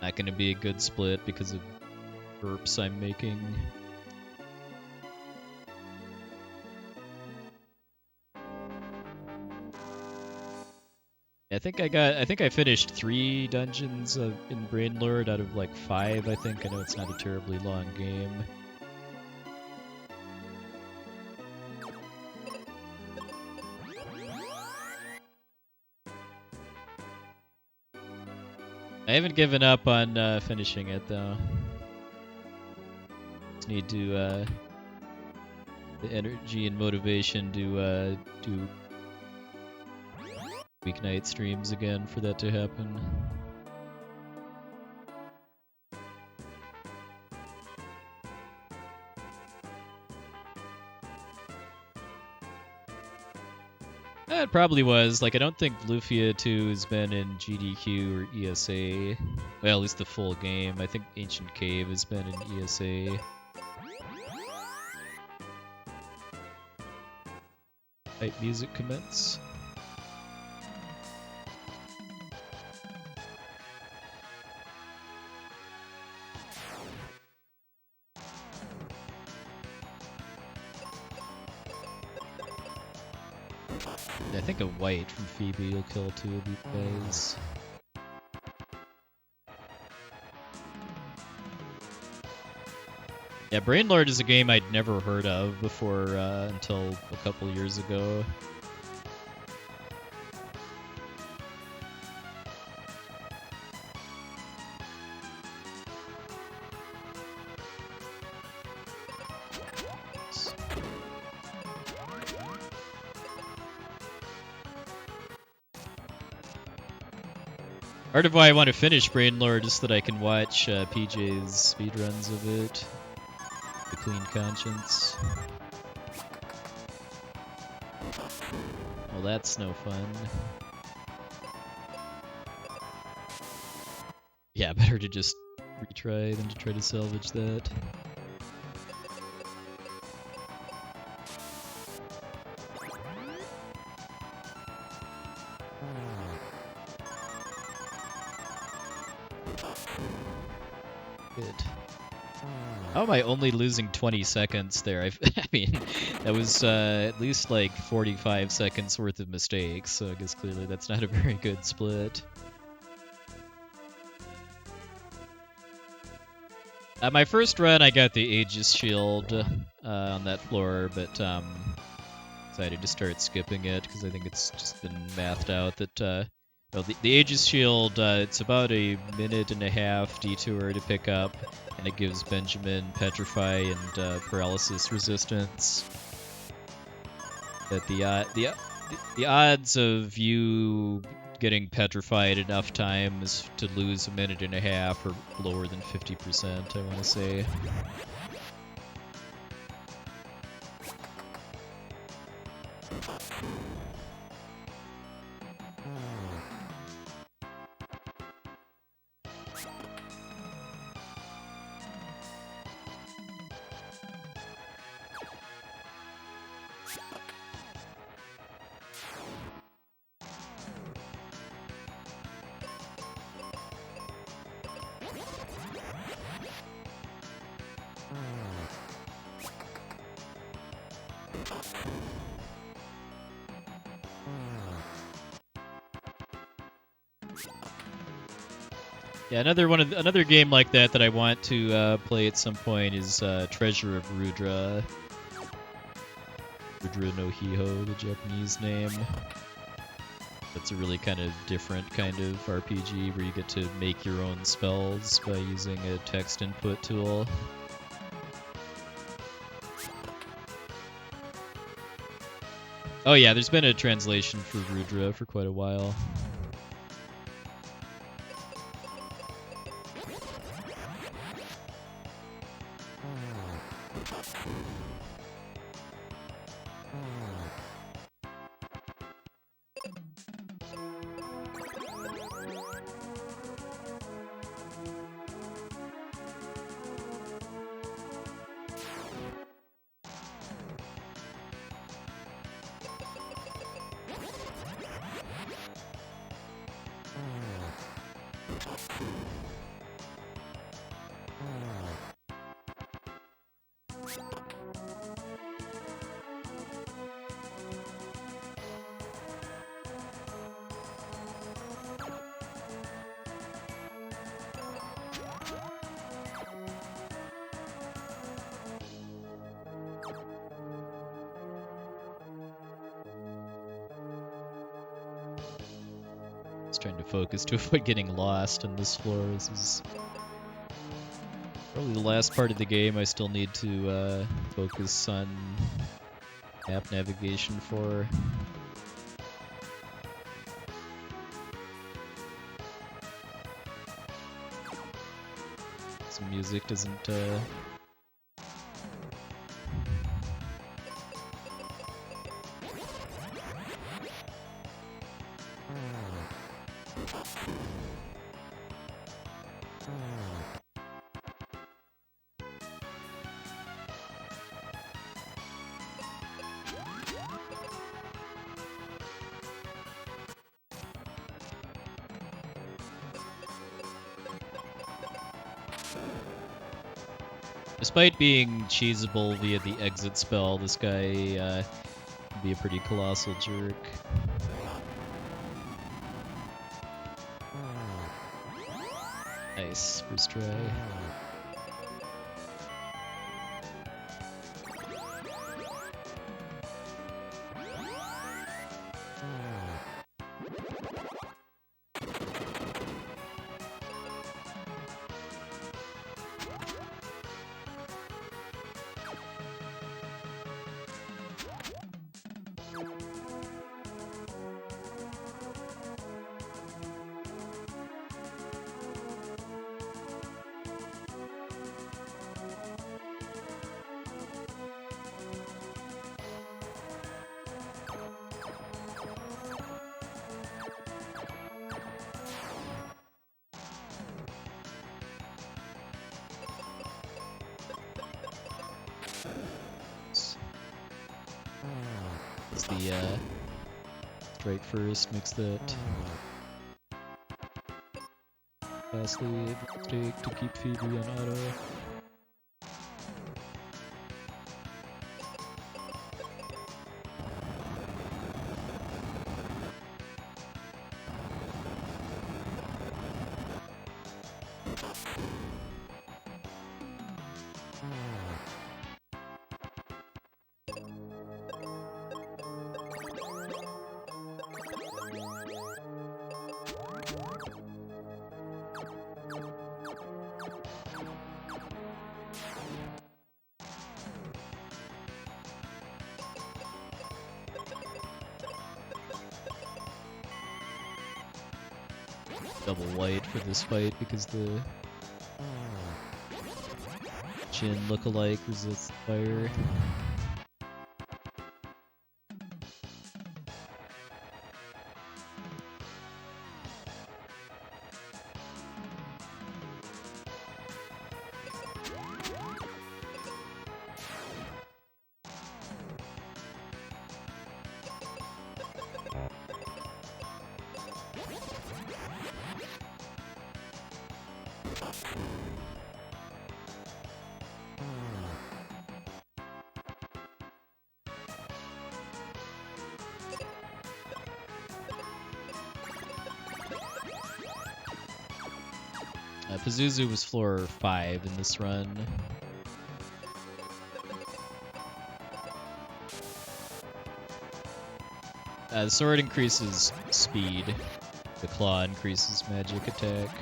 Speaker 1: Not gonna be a good split because of burps I'm making. I think I finished 3 dungeons in Brain Lord out of like 5, I think. I know it's not a terribly long game. I haven't given up on finishing it though. Just need to the energy and motivation to do weeknight streams again for that to happen. It probably was. Like, I don't think Lufia 2 has been in GDQ or ESA. Well, at least the full game. I think Ancient Cave has been in ESA. Type music commence. I think a white from Phoebe will kill 2 of these guys. Yeah, Brain Lord is a game I'd never heard of before until a couple years ago. Part of why I want to finish Brainlord is that I can watch PJ's speedruns of it. The Clean Conscience. Well, that's no fun. Yeah, better to just retry than to try to salvage that. Good. How am I only losing 20 seconds there? I mean, that was at least like 45 seconds worth of mistakes, so I guess clearly that's not a very good split. My first run, I got the Aegis Shield on that floor, but decided to start skipping it because I think it's just been mathed out that well, the Aegis Shield, it's about a minute and a half detour to pick up, and it gives Benjamin Petrify and Paralysis resistance. But the odds of you getting petrified enough times to lose a minute and a half are lower than 50%, I want to say. Yeah, another game like that I want to play at some point is Treasure of Rudra. Rudra no Hiho, the Japanese name. That's a really kind of different kind of RPG where you get to make your own spells by using a text input tool. Oh yeah, there's been a translation for Rudra for quite a while. Trying to focus to avoid getting lost on this floor. This is probably the last part of the game I still need to focus on map navigation for. Some music doesn't Despite being cheesable via the exit spell, this guy can be a pretty colossal jerk. Nice, first try. the strike first, makes that vastly a mistake to keep Phoebe on auto. Double white for this fight because the Jin lookalike resists fire. Pazuzu was floor 5 in this run. The sword increases speed. The claw increases magic attack.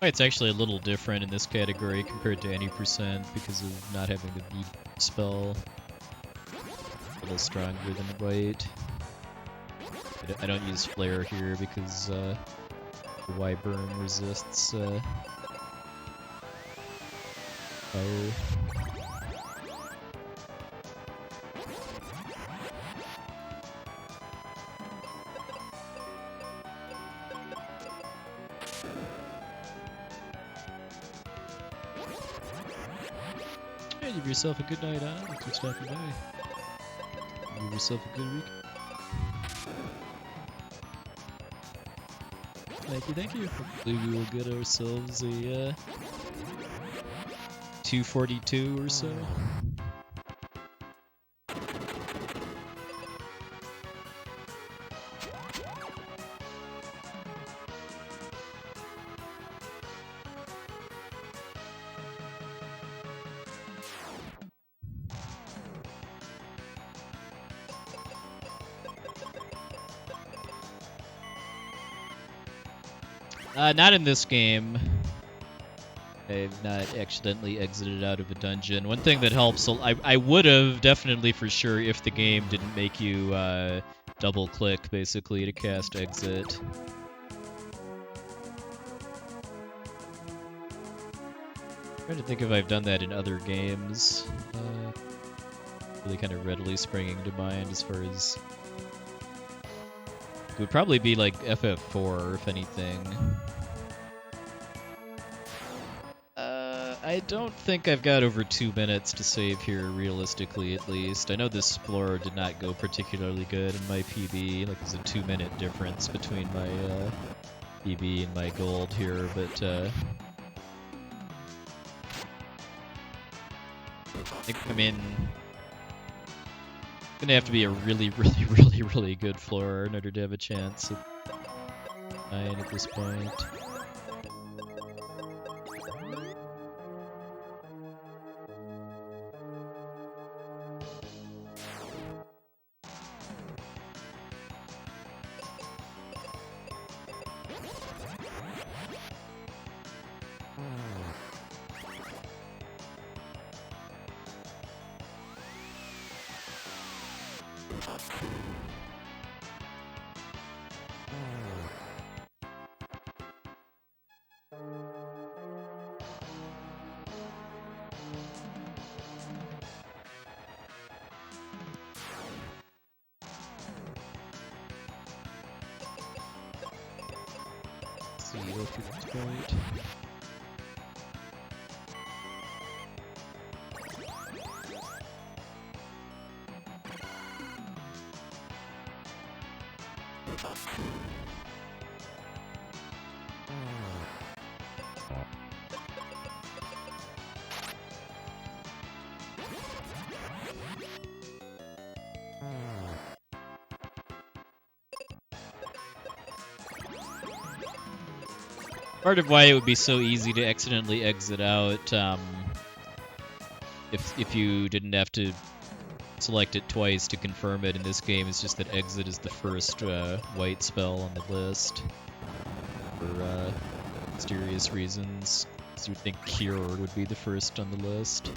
Speaker 1: It's actually a little different in this category compared to any percent because of not having the beat spell. A little stronger than white. I don't use flare here because the Wyvern resists fire. Give yourself a good night, Thanks for stopping by. Give yourself a good week. Thank you. Hopefully we will get ourselves a 242 or so. Not in this game. I've not accidentally exited out of a dungeon. One thing that helps, I would have definitely for sure if the game didn't make you double click basically to cast exit. I'm trying to think if I've done that in other games. Really kind of readily springing to mind as far as... It would probably be like FF4 if anything. I don't think I've got over 2 minutes to save here, realistically at least. I know this explorer did not go particularly good in my PB. Like, there's a 2-minute difference between my PB and my gold here, but I mean, it's gonna have to be a really good floor in order to have a chance at 9 at this point. Okay, that's great. Part of why it would be so easy to accidentally exit out if you didn't have to select it twice to confirm it in this game is just that exit is the first white spell on the list for mysterious reasons. So you'd think cure would be the first on the list.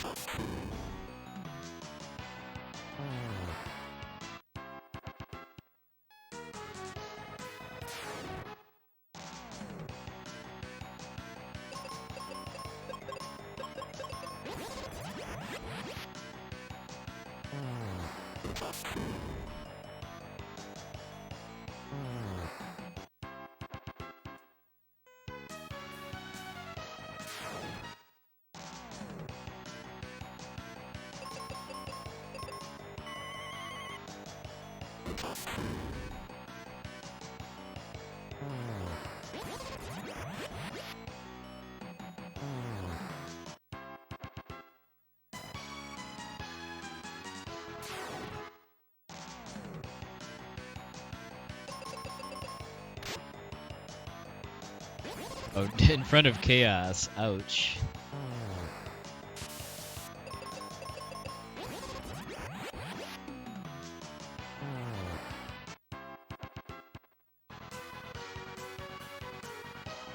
Speaker 1: Oh, in front of chaos. Ouch.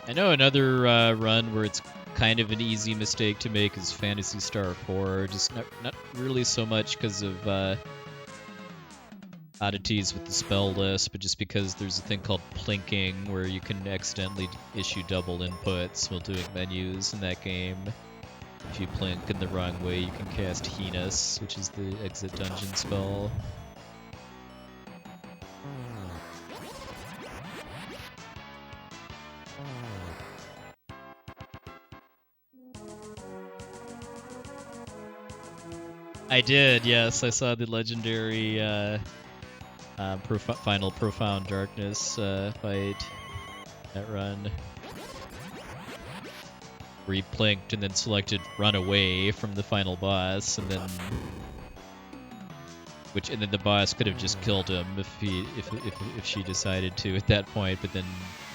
Speaker 1: I know another run where it's kind of an easy mistake to make is Fantasy Star 4. Just not really so much because of oddities with the spell list, but just because there's a thing called plinking where you can accidentally issue double inputs while doing menus in that game. If you plink in the wrong way, you can cast Heinous, which is the exit dungeon spell. I did, yes. I saw the legendary final Profound Darkness fight, that run. Where he plinked and then selected Run Away from the final boss, and then the boss could have just killed him if she decided to at that point, but then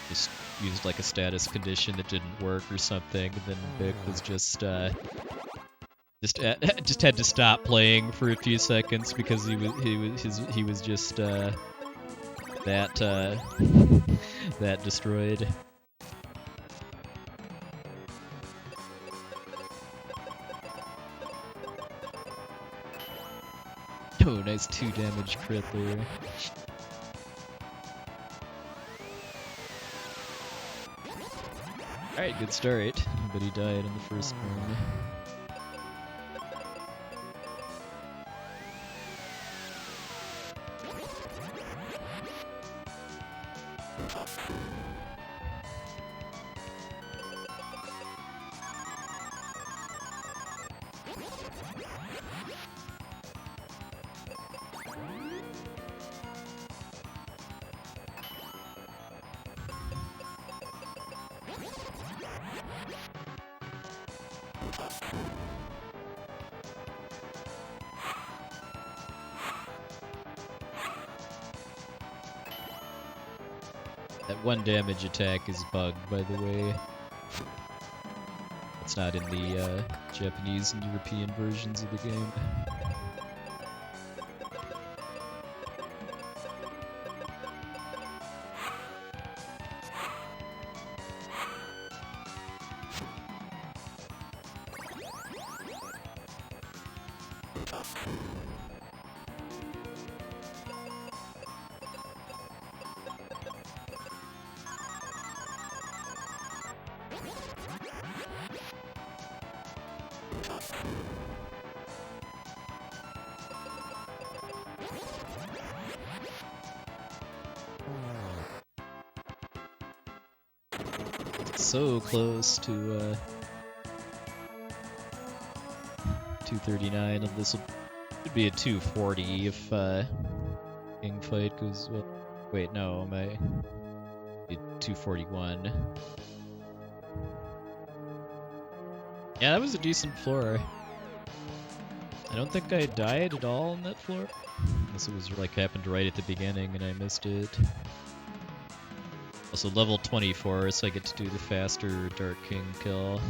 Speaker 1: just used like a status condition that didn't work or something, and then Vic was just had to stop playing for a few seconds because he was just that destroyed. Oh, nice 2 damage crit there. Alright, good start, but he died in the first one. That 1 damage attack is bugged, by the way. It's not in the Japanese and European versions of the game. So close to 239, and this will be a 240 if King fight goes well. Wait, no, am I 241? Yeah, that was a decent floor. I don't think I died at all on that floor. Unless it was like happened right at the beginning and I missed it. Also level 24, so I get to do the faster Dark King kill.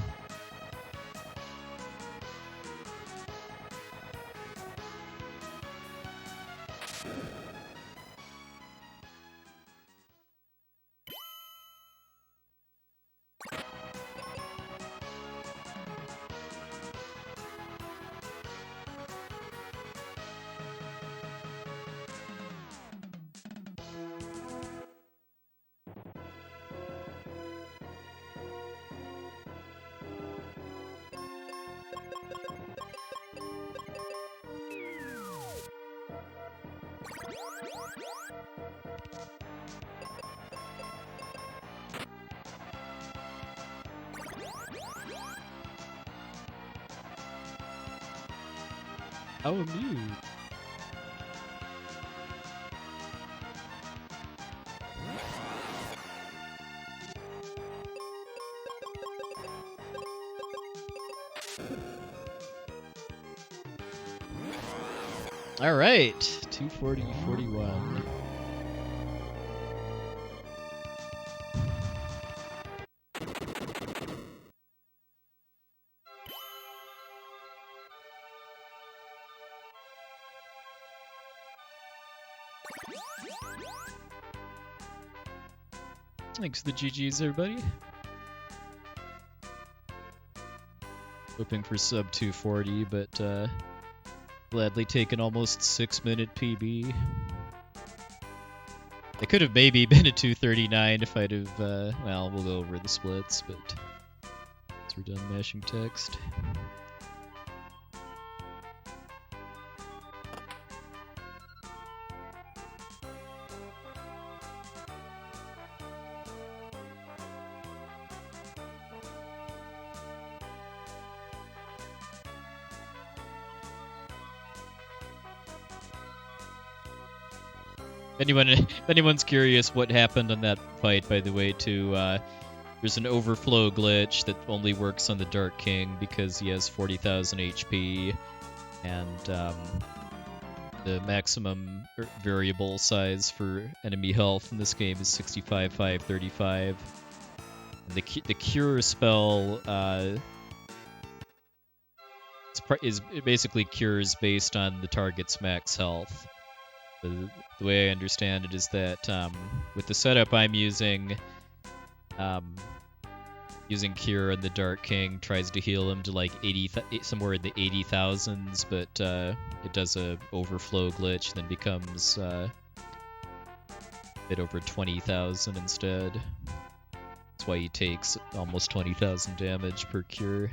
Speaker 1: How amused. All right, 240-41. Thanks for the GGs, everybody. Hoping for sub 240, but gladly take an almost 6-minute PB. It could have maybe been a 239 if I'd have, well, we'll go over the splits, but once we're done mashing text. If anyone's curious what happened on that fight, by the way, too, there's an overflow glitch that only works on the Dark King because he has 40,000 HP, and the maximum variable size for enemy health in this game is 65,535. And the cure spell it basically cures based on the target's max health. The way I understand it is that with the setup I'm using, using Cure and the Dark King tries to heal him to like 80, somewhere in the 80,000s, but it does a overflow glitch, then becomes a bit over 20,000 instead. That's why he takes almost 20,000 damage per Cure.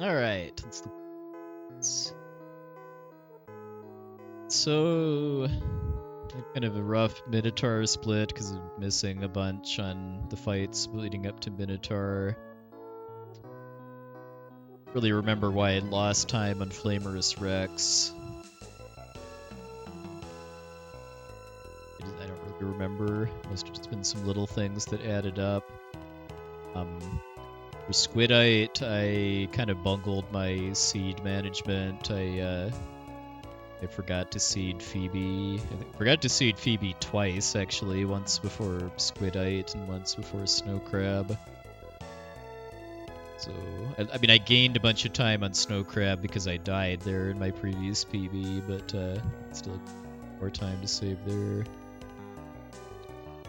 Speaker 1: Alright, so kind of a rough Minotaur split because I'm missing a bunch on the fights leading up to Minotaur. Really remember why I lost time on Flamerous Rex. I don't really remember. Must have just been some little things that added up. For Squidite, I kind of bungled my seed management. I forgot to seed Phoebe. I forgot to seed Phoebe twice, actually. Once before Squidite and once before Snow Crab. So, I mean, I gained a bunch of time on Snow Crab because I died there in my previous PB, but still more time to save there.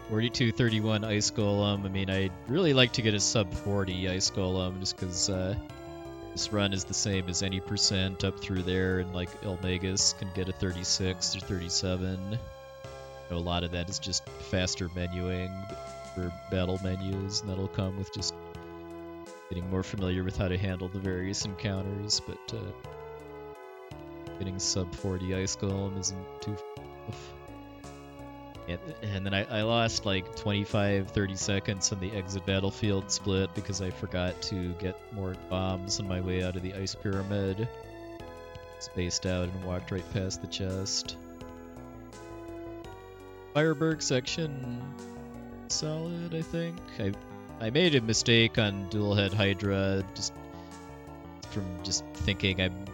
Speaker 1: 4231 Ice Golem. I mean, I'd really like to get a sub 40 Ice Golem just because this run is the same as any percent up through there, and like Elmagus can get a 36 or 37. know, a lot of that is just faster menuing for battle menus, and that'll come with just getting more familiar with how to handle the various encounters, but getting sub 40 Ice Golem isn't too tough. And then I lost like 25, 30 seconds on the exit battlefield split because I forgot to get more bombs on my way out of the ice pyramid. Spaced out and walked right past the chest. Fireberg section, solid, I think. I made a mistake on dual head Hydra just from just thinking I'm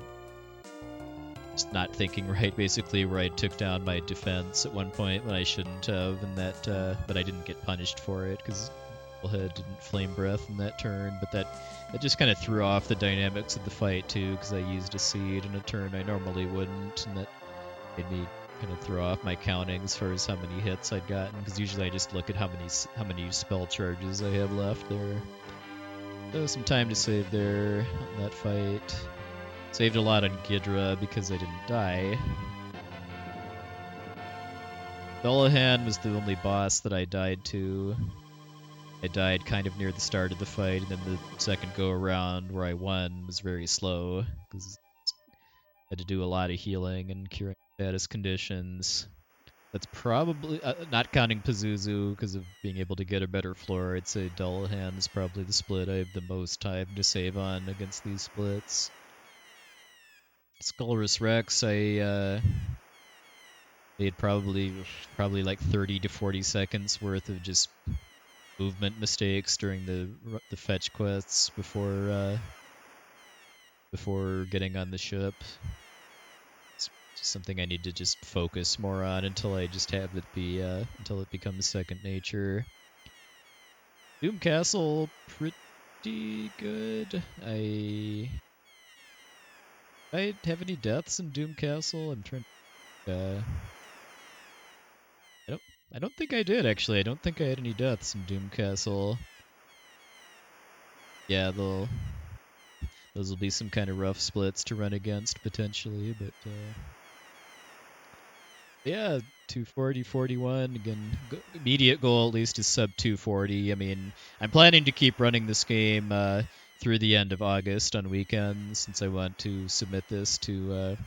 Speaker 1: just not thinking right, basically, where I took down my defense at one point when I shouldn't have, and that but I didn't get punished for it because dual head didn't flame breath in that turn, but that just kind of threw off the dynamics of the fight too because I used a seed in a turn I normally wouldn't, and that made me kind of throw off my counting as far as how many hits I'd gotten, because usually I just look at how many spell charges I have left there. So some time to save there on that fight. Saved a lot on Ghidra because I didn't die. Dullahan was the only boss that I died to. I died kind of near the start of the fight, and then the second go around where I won was very slow because I had to do a lot of healing and curing status conditions. That's probably, not counting Pazuzu because of being able to get a better floor, I'd say Dullahan is probably the split I have the most time to save on against these splits. Skullrus Rex, I made probably like 30 to 40 seconds worth of just movement mistakes during the fetch quests before getting on the ship. It's just something I need to just focus more on until I just have it be until it becomes second nature. Doom Castle, pretty good. I have any deaths in Doom Castle? I'm trying. I don't think I did actually. I don't think I had any deaths in Doom Castle. Yeah, those will be some kind of rough splits to run against potentially, but yeah, 240, 41 again. Immediate goal at least is sub 240. I mean, I'm planning to keep running this game through the end of August on weekends since I want to submit this to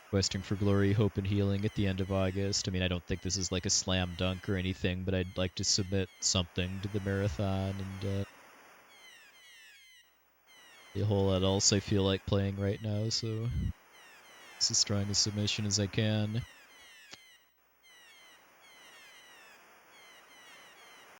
Speaker 1: Questing for Glory, Hope, and Healing at the end of August. I mean, I don't think this is like a slam dunk or anything, but I'd like to submit something to the marathon, and a whole lot else I feel like playing right now, so it's as strong a submission as I can.